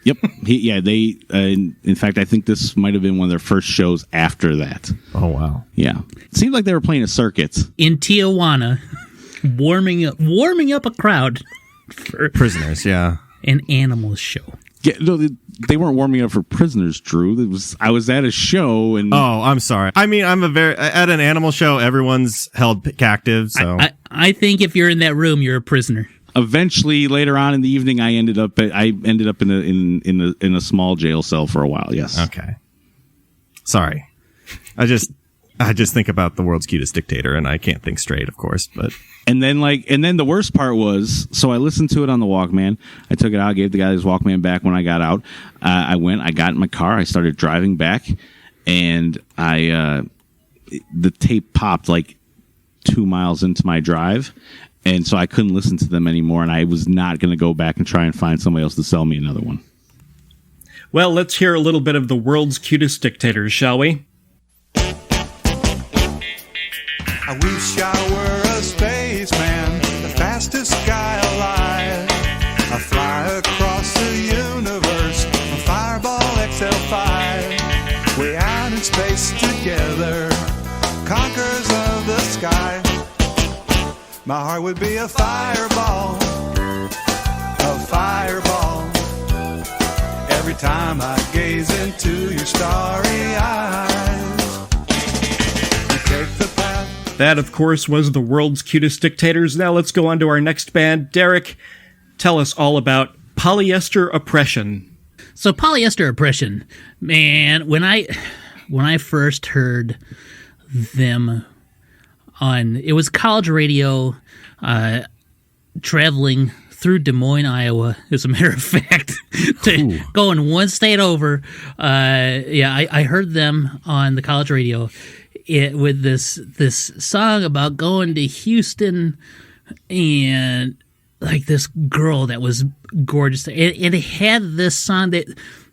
Yep. In fact, I think this might have been one of their first shows after that. Oh wow. Yeah, it seemed like they were playing a circuit In Tijuana, warming up a crowd for Prisoners. Yeah. an animals show. Yeah, no, they weren't warming up for prisoners, Drew. I was at a show and Oh, I'm sorry. I mean, at an animal show, everyone's held captive. So I think if you're in that room, you're a prisoner. eventually later on in the evening, I ended up in a small jail cell for a while. Yes. Okay. Sorry. I just think about the world's cutest dictator, and I can't think straight, of course. But and then the worst part was, so I listened to it on the Walkman. I took it out, gave the guy his Walkman back when I got out. I got in my car, I started driving back, and the tape popped like 2 miles into my drive, and so I couldn't listen to them anymore. And I was not going to go back and try and find somebody else to sell me another one. Well, let's hear a little bit of the world's cutest dictators, shall we? I wish I were a spaceman, the fastest guy alive. I fly across the universe on Fireball XL5. Way out in space together, conquerors of the sky. My heart would be a fireball, every time I gaze into your starry eyes. You take the path. That, of course, was the world's cutest dictators. Now let's go on to our next band. Derek, tell us all about Polyester Oppression. So Polyester Oppression, man, when I first heard them on, it was college radio, traveling through Des Moines, Iowa, as a matter of fact, going one state over. I heard them on the college radio with this song about going to Houston and like this girl that was gorgeous. It had this song that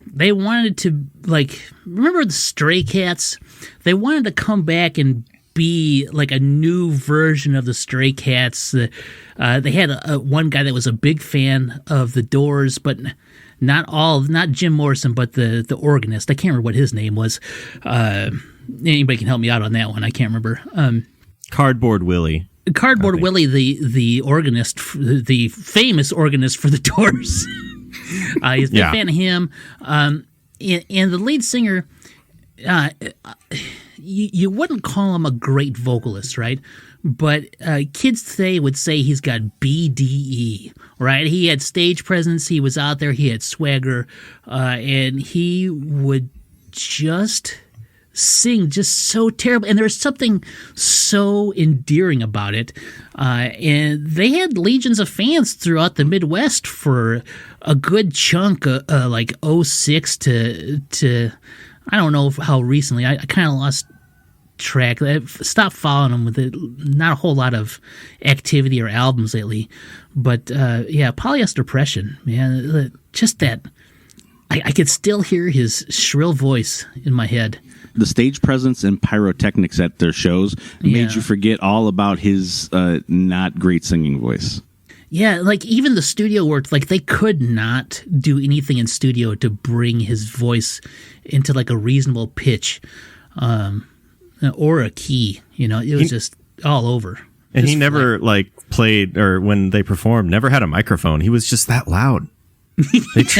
they wanted to, like, remember the Stray Cats? They wanted to come back and be like a new version of the Stray Cats. They had one guy that was a big fan of the Doors, but not Jim Morrison, but the organist. I can't remember what his name was. Anybody can help me out on that one. I can't remember. Cardboard Willie. Cardboard Willie, the organist, the famous organist for the Doors. He's a big fan of him. And the lead singer, you wouldn't call him a great vocalist, right? But kids today would say he's got BDE, right? He had stage presence. He was out there. He had swagger. And he would just sing just so terrible, and there's something so endearing about it. And they had legions of fans throughout the Midwest for a good chunk, like 06 to I don't know how recently. I kind of lost track. I've stopped following him with it. Not a whole lot of activity or albums lately. But yeah, Polyester Depression, man. Just that. I could still hear his shrill voice in my head. The stage presence and pyrotechnics at their shows made Yeah. you forget all about his not great singing voice. Yeah, like even the studio work, like they could not do anything in studio to bring his voice into like a reasonable pitch or a key. You know, it was just all over. And he Just never like played, or when they performed, never had a microphone. He was just that loud. It's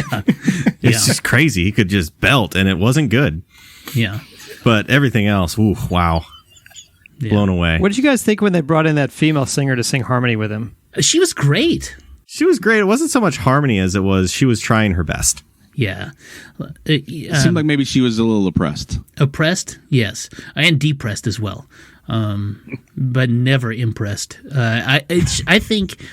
Yeah. just crazy. He could just belt, and it wasn't good. Yeah. But everything else, ooh, wow, Yeah. blown away. What did you guys think when they brought in that female singer to sing harmony with him? She was great. She was great. It wasn't so much harmony as it was she was trying her best. Yeah. It seemed like maybe she was a little oppressed. Oppressed, yes, and depressed as well, but never impressed. I think,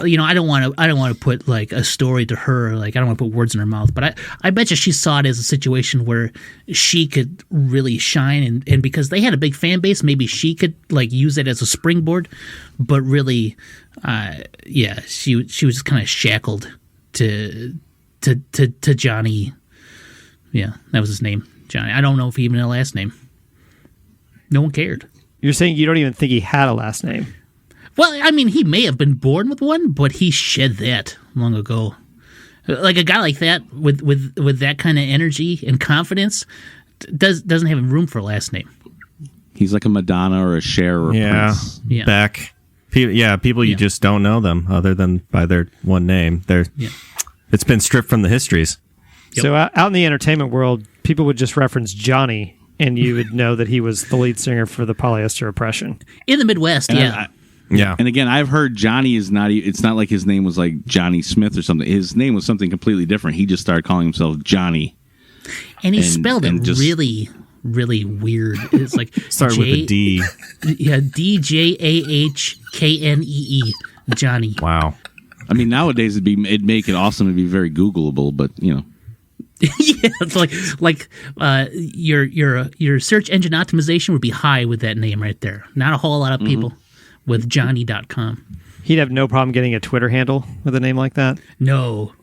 you know, I don't want to put like a story to her. Like I don't want to put words in her mouth, but I bet you she saw it as a situation where she could really shine, and because they had a big fan base, maybe she could like use it as a springboard. But really, yeah, she was just kind of shackled to Johnny. Yeah, that was his name, Johnny. I don't know if he even had a last name. No one cared. You're saying you don't even think he had a last name? Well, I mean, he may have been born with one, but he shed that long ago. Like a guy like that with that kind of energy and confidence doesn't have room for a last name. He's like a Madonna or a Cher or a Yeah, Prince. Yeah. Beck. People you just don't know them other than by their one name. Yeah. It's been stripped from the histories. Yep. So out in the entertainment world, people would just reference Johnny, and you would know that he was the lead singer for the Polyester Depression. In the Midwest, And yeah. Yeah. And again, I've heard Johnny is not. It's not like his name was like Johnny Smith or something. His name was something completely different. He just started calling himself Johnny. And he and- spelled it and just- really, really weird. It's like Started with a D. Yeah, DJAHKNEE. Johnny. Wow. I mean, nowadays it'd make it awesome. It'd be very Googleable, but you know. Yeah, it's like your search engine optimization would be high with that name right there. Not a whole lot of people with Johnny.com. He'd have no problem getting a Twitter handle with a name like that. No.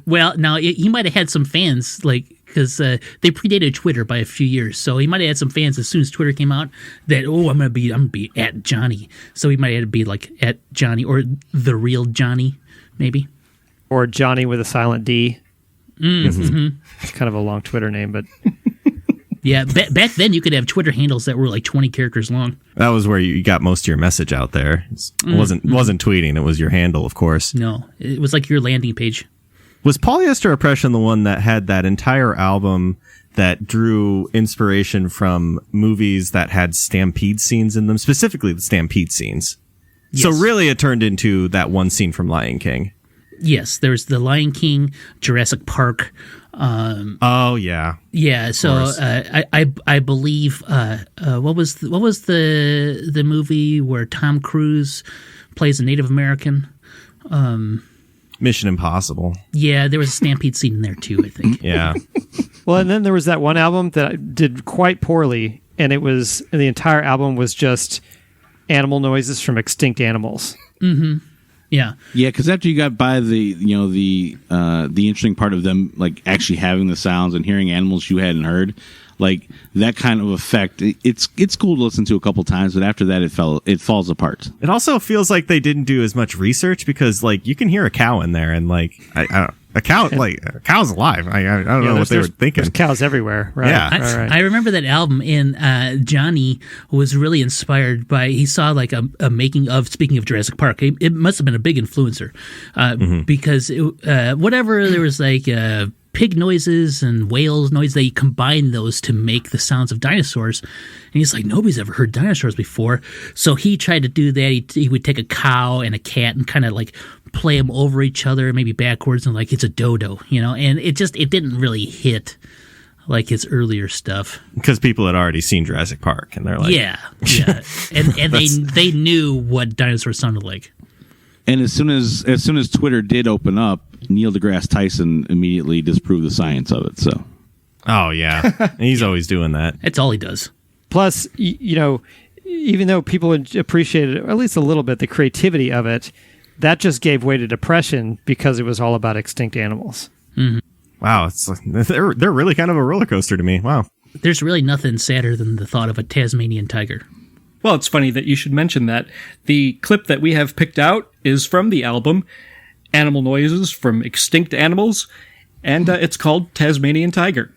Well, now he might have had some fans, like, because they predated Twitter by a few years, so he might have had some fans as soon as Twitter came out that I'm gonna be at Johnny. So he might have had to be like at Johnny or the real Johnny, maybe. Or Johnny with a silent D. Mm-hmm. It's kind of a long Twitter name, but Yeah, back then you could have Twitter handles that were like 20 characters long. That was where you got most of your message out there. It wasn't tweeting. It was your handle, of course. No, it was like your landing page. Was Polyester Oppression the one that had that entire album that drew inspiration from movies that had stampede scenes in them, specifically the stampede scenes? Yes. So really it turned into that one scene from Lion King. Yes, there's the Lion King, Jurassic Park. Oh, yeah. Yeah, so I believe what was the movie where Tom Cruise plays a Native American? Mission Impossible. Yeah, there was a stampede scene in there too, I think. Yeah. well, and then there was that one album that did quite poorly, and the entire album was just animal noises from extinct animals. Yeah. Yeah, because after you got by the interesting part of them like actually having the sounds and hearing animals you hadn't heard, like that kind of effect, it's cool to listen to a couple times, but after that it falls apart. It also feels like they didn't do as much research because like you can hear a cow in there and like I don't a cow's alive. I don't know what they were thinking. There's cows everywhere, right? Yeah. Right. I remember that album, and Johnny was really inspired by, he saw like a making of, speaking of Jurassic Park, it must have been a big influencer, because whatever, there was like pig noises and whales noise, they combined those to make the sounds of dinosaurs. And he's like, nobody's ever heard dinosaurs before. So he tried to do that. He would take a cow and a cat and kind of like play them over each other, maybe backwards, and like it's a dodo, you know? And it didn't really hit like his earlier stuff. Because people had already seen Jurassic Park and they're like, yeah. And they knew what dinosaurs sounded like. And as soon as Twitter did open up, Neil deGrasse Tyson immediately disproved the science of it. So, oh yeah, he's always doing that. That's all he does. Plus, even though people appreciated at least a little bit the creativity of it, that just gave way to depression because it was all about extinct animals. Mm-hmm. Wow, it's like, they're really kind of a roller coaster to me. Wow. There's really nothing sadder than the thought of a Tasmanian tiger. Well, it's funny that you should mention that. The clip that we have picked out is from the album Animal Noises from Extinct Animals, and it's called Tasmanian Tiger.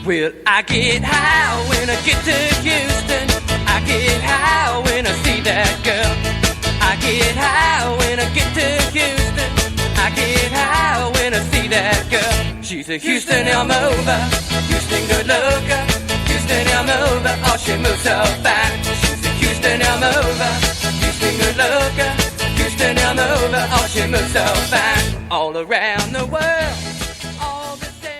Well, I get high when I get to Houston. I get high when I see that girl. I get high when I get to Houston. I get high when I see that girl. She's a Houston Elm over, Houston good looker. Houston Elm over, oh she moves so fine. She's a Houston Elm over, Houston good looker. Houston Elm over, oh she moves so fine. All around the world.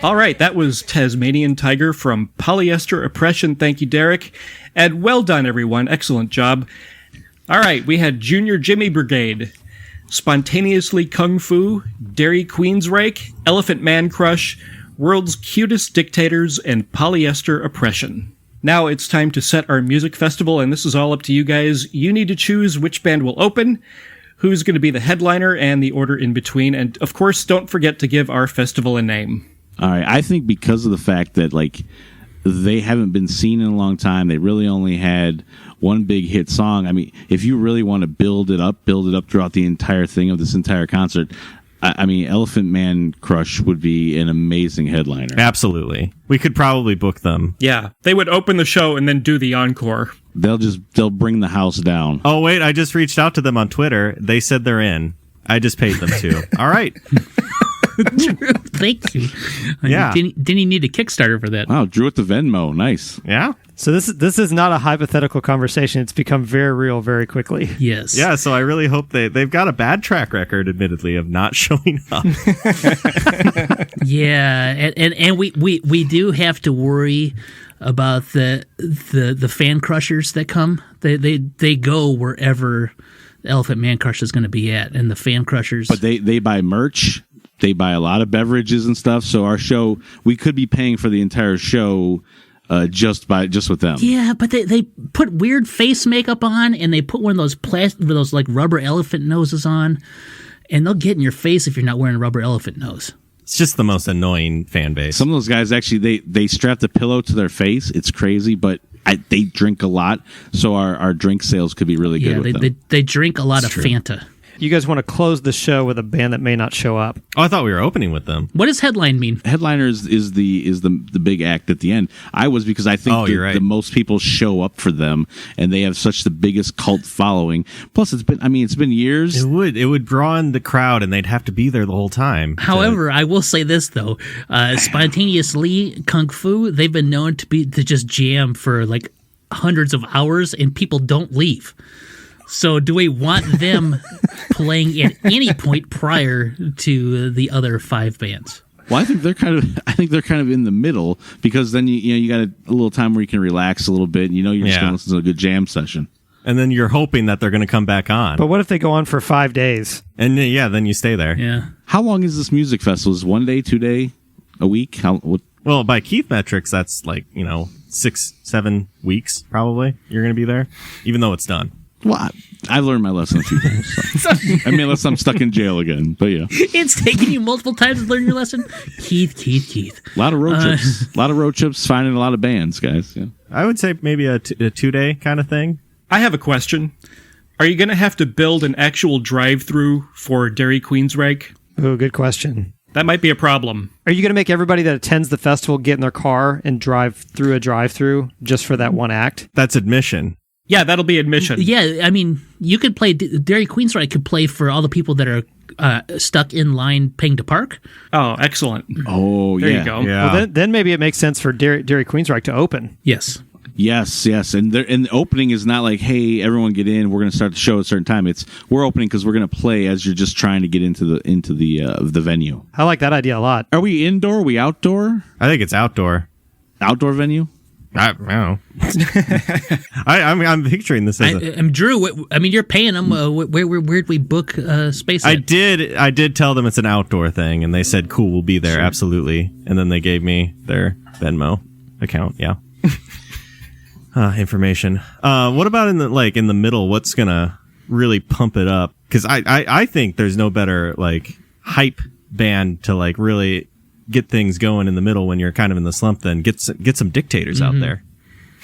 All right, that was Tasmanian Tiger from Polyester Oppression. Thank you, Derek. And well done, everyone. Excellent job. All right, we had Junior Jimmy Brigade, Spontaneously Kung Fu, Dairy Queensryche, Elephant Man Crush, World's Cutest Dictators, and Polyester Oppression. Now it's time to set our music festival, and this is all up to you guys. You need to choose which band will open, who's going to be the headliner, and the order in between. And, of course, don't forget to give our festival a name. All right, I think because of the fact that they haven't been seen in a long time, they really only had one big hit song. I mean, if you really want to build it up throughout the entire thing of this entire concert, I mean, Elephant Man Crush would be an amazing headliner. Absolutely. We could probably book them. Yeah, they would open the show and then do the encore. They'll bring the house down. Oh, wait, I just reached out to them on Twitter. They said they're in. I just paid them too. All right. Thank you. Yeah. Didn't he need a Kickstarter for that? Wow, drew it to Venmo. Nice. Yeah. So this is not a hypothetical conversation. It's become very real very quickly. Yes. Yeah, so I really hope they've got a bad track record, admittedly, of not showing up. Yeah, and we do have to worry about the fan crushers that come. They go wherever Elephant Man Crush is going to be at, and the fan crushers. But they buy merch. They buy a lot of beverages and stuff. So our show, we could be paying for the entire show just with them. Yeah, but they put weird face makeup on, and they put one of those like rubber elephant noses on, and they'll get in your face if you're not wearing a rubber elephant nose. It's just the most annoying fan base. Some of those guys actually they strap the pillow to their face. It's crazy, but they drink a lot, so our drink sales could be really good with them. They drink a lot of Fanta. You guys want to close the show with a band that may not show up. Oh, I thought we were opening with them. What does headline mean? Headliner is the big act at the end. Because I think the most people show up for them, and they have such the biggest cult following. Plus, it's been years. It would draw in the crowd, and they'd have to be there the whole time. However, I will say this though: Spontaneously Kung Fu, they've been known to just jam for like hundreds of hours, and people don't leave. So do we want them playing at any point prior to the other five bands? Well, I think they're kind of in the middle, because then you got a little time where you can relax a little bit. You're just going to listen to a good jam session. And then you're hoping that they're going to come back on. But what if they go on for 5 days? And then you stay there. Yeah. How long is this music festival? Is 1 day, 2 day, a week? Well, by Keith metrics, that's 6-7 weeks probably. You're going to be there, even though it's done. Well, I've learned my lesson a few times. So. Unless I'm stuck in jail again. But yeah. It's taken you multiple times to learn your lesson? Keith. A lot of road trips. A lot of road trips, finding a lot of bands, guys. Yeah. I would say maybe a 2-day kind of thing. I have a question. Are you going to have to build an actual drive-through for Dairy Queensryche? Oh, good question. That might be a problem. Are you going to make everybody that attends the festival get in their car and drive through a drive-through just for that one act? That's admission. Yeah, that'll be admission. Yeah, I mean, you could play, Dairy Queensryche could play for all the people that are stuck in line paying to park. Oh, excellent. Oh, there yeah. you go. Yeah. Well, then maybe it makes sense for Dairy Queensryche to open. Yes. Yes. And the opening is not like, hey, everyone get in, we're going to start the show at a certain time. It's we're opening because we're going to play as you're just trying to get into the venue. I like that idea a lot. Are we indoor? Are we outdoor? I think it's outdoor. Outdoor venue? I don't know. I'm picturing this as I'm Drew. You're paying them. Where'd we book space? I did tell them it's an outdoor thing, and they said, "Cool, we'll be there, absolutely." And then they gave me their Venmo account. Yeah, information. What about in the middle? What's gonna really pump it up? Because I think there's no better like hype band to like really get things going in the middle when you're kind of in the slump than get some dictators out there.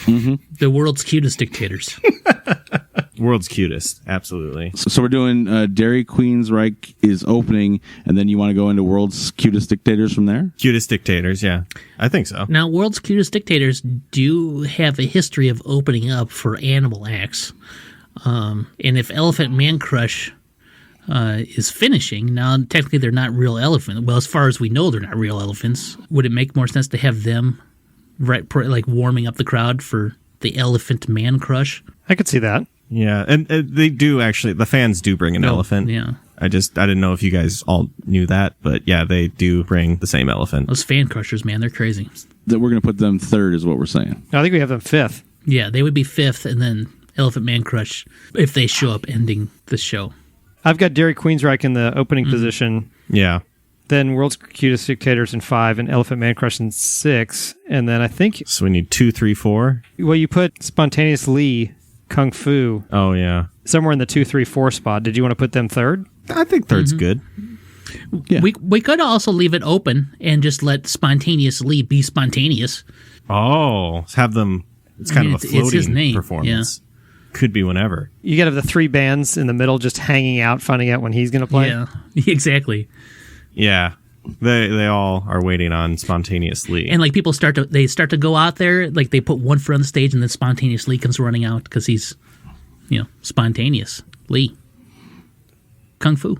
Mm-hmm. The world's cutest dictators. World's cutest, absolutely. So we're doing Dairy Queensryche is opening, and then you want to go into World's Cutest Dictators from there? Cutest dictators, yeah. I think so. Now, World's Cutest Dictators do have a history of opening up for animal acts. And if Elephant Man Crush is finishing, now technically they're not real elephants. Well, as far as we know, they're not real elephants. Would it make more sense to have them like warming up the crowd for the Elephant Man Crush? I could see that. Yeah, and they do actually. The fans do bring an elephant. Yeah. I didn't know if you guys all knew that, but yeah, they do bring the same elephant. Those fan crushers, man, they're crazy. That we're going to put them third is what we're saying. No, I think we have them fifth. Yeah, they would be fifth, and then Elephant Man Crush if they show up ending the show. I've got Dairy Queensryche in the opening position. Yeah. Then World's Cutest Dictators in 5 and Elephant Man Crush in 6. And then I think, So we need 2, 3, 4. well, you put Spontaneous Lee, Kung Fu, Oh yeah. somewhere in the 2, 3, 4 spot. Did you want to put them third? I think third's good. Yeah. We could also leave it open and just let Spontaneous Lee be spontaneous. Oh, have them. It's kind of a It's his floating name, performance. Could be whenever. You got to have the 3 bands in the middle just hanging out, finding out when he's going to play. Yeah, exactly. Yeah. They all are waiting on spontaneously. And like people start to go out there, like they put one foot on the stage and then Spontaneous Lee comes running out because he's, spontaneous Lee. Kung Fu.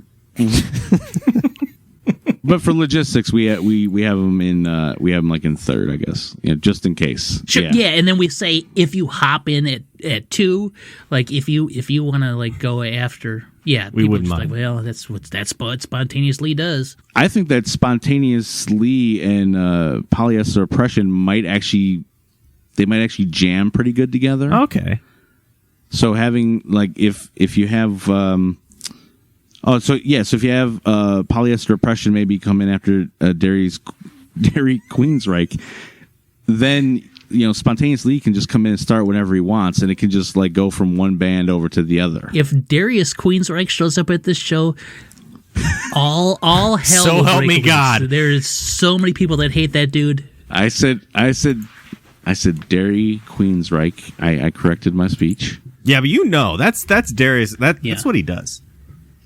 But for logistics, we have them in third, I guess, just in case. Sure. Yeah, and then we say if you hop in at 2, like if you want to like go after, we wouldn't mind. Like, well, that's what Spontaneous Lee does. I think that Spontaneous Lee and Polyester Oppression might actually jam pretty good together. Okay. So having like if you have so if you have Polyester Oppression maybe come in after Dairy Queensryche, then Spontaneous Lee can just come in and start whenever he wants, and it can just like go from one band over to the other. If Darius Queensryche shows up at this show, all hell So will help break me loose. God. There's so many people that hate that dude. I said Dairy Queensryche. I corrected my speech. Yeah, but that's Darius. That's what he does.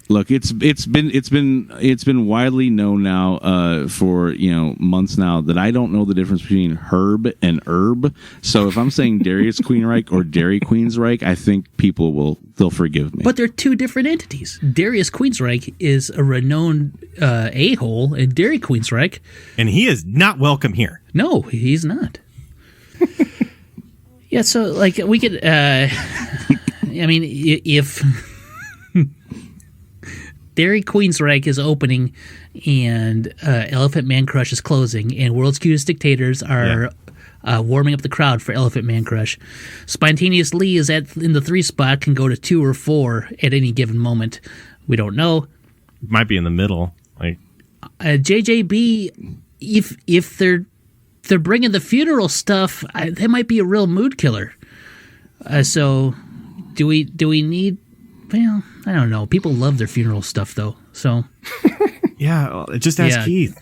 Look, it's been widely known now for months now that I don't know the difference between herb and herb. So if I'm saying Darius Queensryche or Dairy Queensryche, I think they'll forgive me. But they're two different entities. Darius Queensryche is a renowned a-hole, and Dairy Queensryche, And he is not welcome here. no, he's not. Yeah, so like we could, if Dairy Queensryche is opening and Elephant Man Crush is closing, and World's Cutest Dictators are warming up the crowd for Elephant Man Crush, Spontaneous Lee is in the 3 spot, can go to 2 or 4 at any given moment. We don't know. Might be in the middle. Like JJB, if they're bringing the funeral stuff, that might be a real mood killer. So, do we need? Well, I don't know. People love their funeral stuff, though. So, yeah, just ask Keith.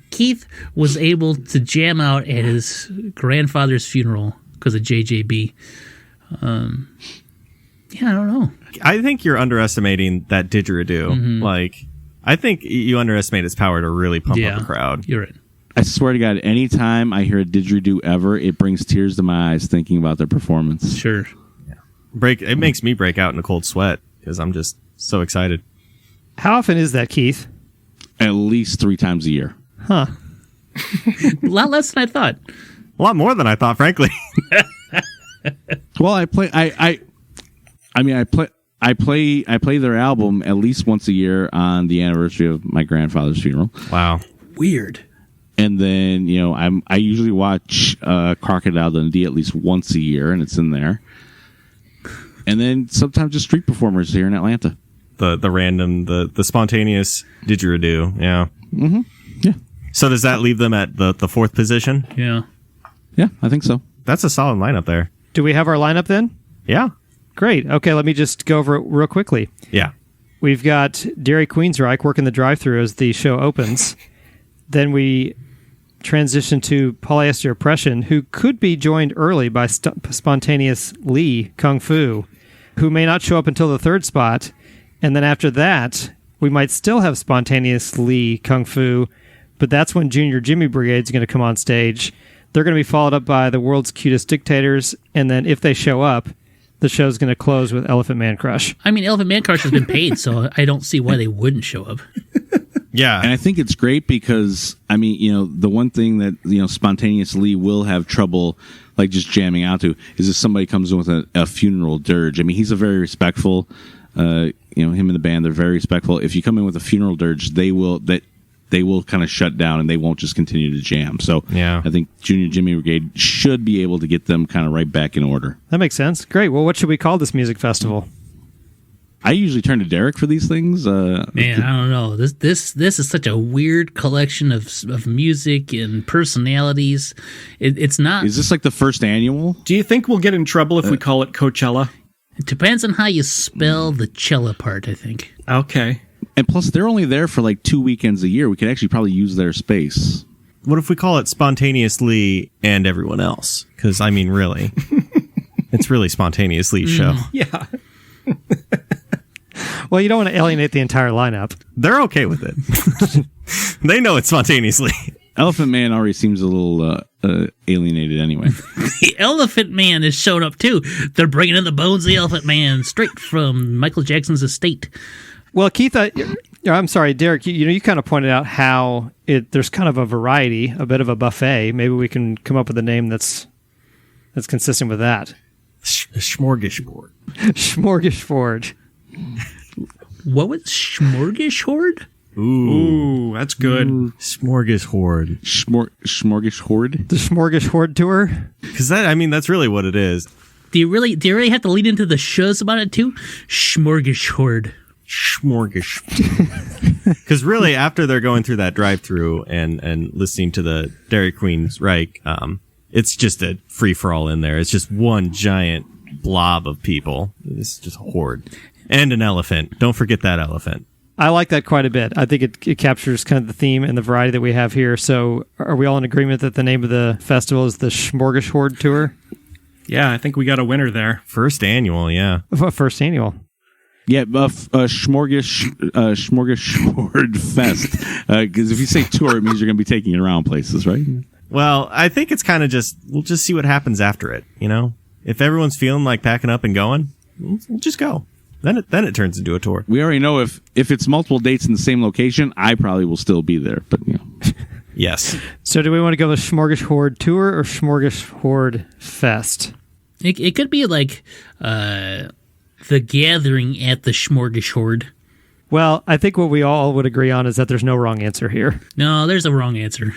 Keith was able to jam out at his grandfather's funeral because of JJB. I don't know. I think you're underestimating that didgeridoo. Mm-hmm. Like, I think you underestimate its power to really pump up the crowd. You're right. I swear to God, anytime I hear a didgeridoo ever, it brings tears to my eyes thinking about their performance. Sure. It makes me break out in a cold sweat because I'm just so excited. How often is that, Keith? At least 3 times a year. Huh. A lot less than I thought. A lot more than I thought, frankly. Well, I play their album at least once a year on the anniversary of my grandfather's funeral. Wow. Weird. And then, I usually watch Crocodile Dundee at least once a year, and it's in there. And then sometimes just street performers here in Atlanta. The random, the spontaneous didgeridoo. Yeah. Mm-hmm. Yeah. So does that leave them at the fourth position? Yeah. Yeah, I think so. That's a solid lineup there. Do we have our lineup then? Yeah. Great. Okay, let me just go over it real quickly. Yeah. We've got Dairy Queensryche working the drive-thru as the show opens. Then we transition to Polyester Oppression, who could be joined early by Spontaneous Lee Kung Fu, who may not show up until the third spot. And then after that, we might still have Spontaneous Lee Kung Fu, but that's when Junior Jimmy Brigade's going to come on stage. They're going to be followed up by the World's Cutest Dictators, and then if they show up, the show's going to close with Elephant Man Crush. I mean, Elephant Man Crush has been paid, so I don't see why they wouldn't show up. Yeah. And I think it's great because, the one thing that, Spontaneous Lee will have trouble, like, just jamming out to is if somebody comes in with a funeral dirge. I mean, he's a very respectful, him and the band, they're very respectful. If you come in with a funeral dirge, they will kind of shut down and they won't just continue to jam. So yeah. I think Junior Jimmy Brigade should be able to get them kind of right back in order. That makes sense. Great. Well, what should we call this music festival? I usually turn to Derek for these things. Man, I don't know. This is such a weird collection of music and personalities. It's not. Is this like the first annual? Do you think we'll get in trouble if we call it Coachella? It depends on how you spell the cella part, I think. Okay. And plus, they're only there for like 2 weekends a year. We could actually probably use their space. What if we call it Spontaneously and Everyone Else? Because, I mean, really. It's really Spontaneous Lee's show. Yeah. Well, you don't want to alienate the entire lineup. They're okay with it. They know it's Spontaneously. Elephant Man already seems a little alienated anyway. The Elephant Man has shown up, too. They're bringing in the bones of the Elephant Man straight from Michael Jackson's estate. Well, Keith, I'm sorry, Derek, you kind of pointed out how there's kind of a variety, a bit of a buffet. Maybe we can come up with a name that's consistent with that. Smorgashorde. Smorgashorde. What was Smorgashorde? Ooh, that's good. Smorgashorde. Smorgashorde? The Smorgashorde Tour? Because that's really what it is. Do you really have to lead into the shows about it too? Smorgashorde. Because really, after they're going through that drive-through and listening to the Dairy Queen's Reich, it's just a free-for-all in there. It's just one giant blob of people. It's just a horde. And an elephant. Don't forget that elephant. I like that quite a bit. I think it captures kind of the theme and the variety that we have here. So are we all in agreement that the name of the festival is the Smorgashorde Tour? Yeah, I think we got a winner there. First annual, yeah. First annual. Yeah, Smorgashorde Fest. Because if you say tour, it means you're going to be taking it around places, right? Well, I think it's kind of we'll just see what happens after it, If everyone's feeling like packing up and going, we'll just go. Then it turns into a tour. We already know if it's multiple dates in the same location, I probably will still be there. But Yes. So do we want to go with Smorgashorde Tour or Smorgashorde Fest? It could be like the gathering at the Smorgashorde. Well, I think what we all would agree on is that there's no wrong answer here. No, there's a wrong answer.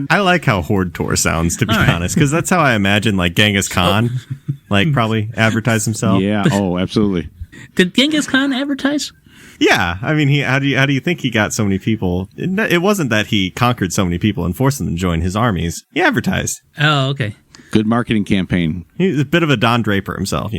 I like how Horde Tour sounds, to be honest, because that's how I imagine like Genghis Khan, probably advertise himself. Yeah. Oh, absolutely. Did Genghis Khan advertise? Yeah. I mean, how do you think he got so many people? It wasn't that he conquered so many people and forced them to join his armies. He advertised. Oh, okay. Good marketing campaign. He's a bit of a Don Draper himself,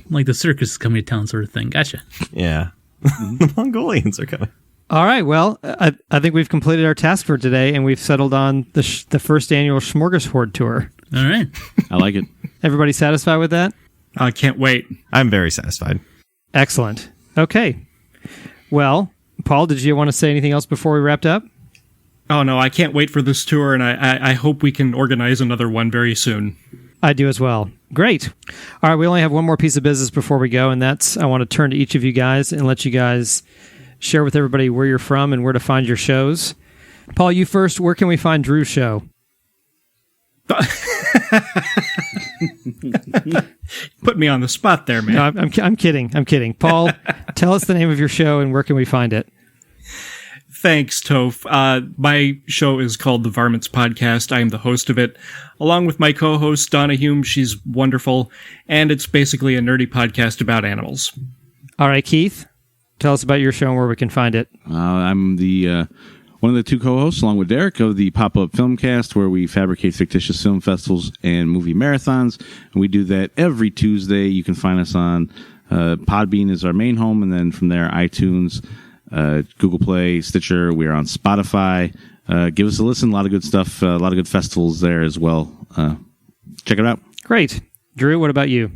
Like the circus is coming to town sort of thing. Gotcha. Yeah. The Mongolians are coming. All right. Well, I think we've completed our task for today, and we've settled on the first annual Smorgashorde Tour. All right. I like it. Everybody satisfied with that? I can't wait. I'm very satisfied. Excellent. Okay. Well, Paul, did you want to say anything else before we wrapped up? Oh, no, I can't wait for this tour, and I hope we can organize another one very soon. I do as well. Great. All right, we only have one more piece of business before we go, and that's I want to turn to each of you guys and let you guys share with everybody where you're from and where to find your shows. Paul, you first. Where can we find Drew's show? Put me on the spot there, man. No, I'm kidding. I'm kidding. Paul, tell us the name of your show and where can we find it? Thanks, Toph. My show is called The Varmints Podcast. I am the host of it, along with my co-host, Donna Hume. She's wonderful, and it's basically a nerdy podcast about animals. All right, Keith, tell us about your show and where we can find it. I'm the one of the two co-hosts, along with Derek, of the Pop-Up Filmcast, where we fabricate fictitious film festivals and movie marathons. And we do that every Tuesday. You can find us on Podbean is our main home, and then from there, iTunes, Google Play, Stitcher. We're on Spotify. Give us a listen. A lot of good stuff. A lot of good festivals there as well. Check it out. Great. Drew, what about you?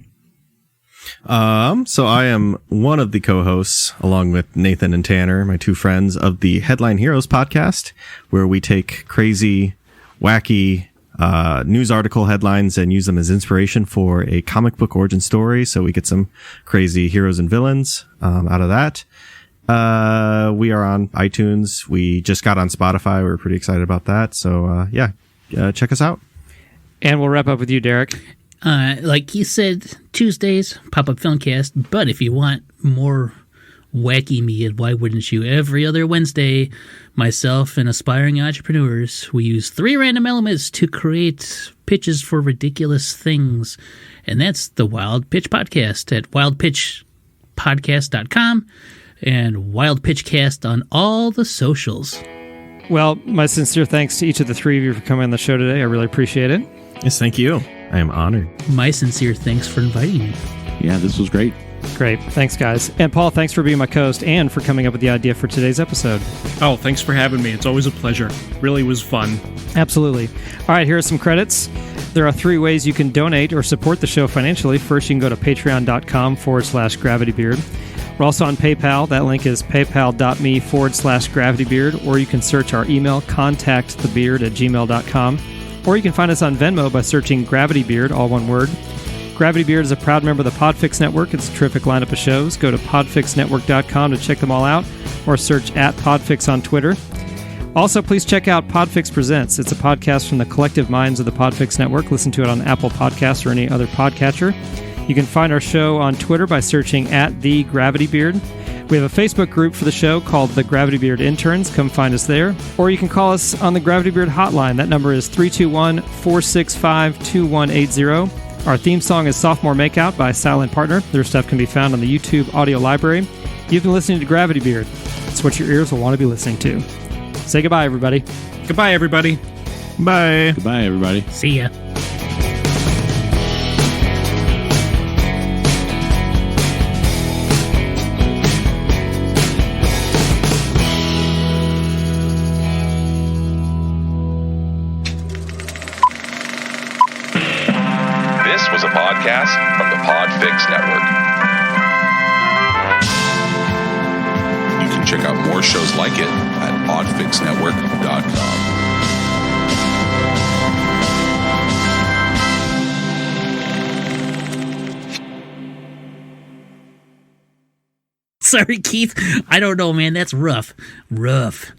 So I am one of the co-hosts, along with Nathan and Tanner, my two friends, of the Headline Heroes podcast, where we take crazy, wacky news article headlines and use them as inspiration for a comic book origin story. So we get some crazy heroes and villains out of that. We are on iTunes. We just got on Spotify. We're pretty excited about that. So check us out. And we'll wrap up with you, Derek. Like he said, Tuesdays, Pop-Up Filmcast. But if you want more wacky media, why wouldn't you? Every other Wednesday, myself and aspiring entrepreneurs, we use 3 random elements to create pitches for ridiculous things. And that's the Wild Pitch Podcast at wildpitchpodcast.com and Wild Pitchcast on all the socials. Well, my sincere thanks to each of the 3 of you for coming on the show today. I really appreciate it. Yes, thank you. I am honored. My sincere thanks for inviting me. Yeah, this was great. Great. Thanks, guys. And Paul, thanks for being my co-host and for coming up with the idea for today's episode. Oh, thanks for having me. It's always a pleasure. Really was fun. Absolutely. All right, here are some credits. There are 3 ways you can donate or support the show financially. First, you can go to patreon.com/GravityBeard. We're also on PayPal. That link is paypal.me/GravityBeard, or you can search our email, contactthebeard@gmail.com. Or you can find us on Venmo by searching GravityBeard, all one word. GravityBeard is a proud member of the PodFix Network. It's a terrific lineup of shows. Go to podfixnetwork.com to check them all out, or search @PodFix on Twitter. Also, please check out PodFix Presents. It's a podcast from the collective minds of the PodFix Network. Listen to it on Apple Podcasts or any other podcatcher. You can find our show on Twitter by searching @TheGravityBeard. We have a Facebook group for the show called The GravityBeard Interns. Come find us there. Or you can call us on the GravityBeard hotline. That number is 321-465-2180. Our theme song is Sophomore Makeout by Silent Partner. Their stuff can be found on the YouTube audio library. You've been listening to GravityBeard. It's what your ears will want to be listening to. Say goodbye, everybody. Goodbye, everybody. Bye. Goodbye, everybody. See ya. This was a podcast from the PodFix Network. You can check out more shows like it at podfixnetwork.com. Sorry, Keith. I don't know, man. That's rough. Rough.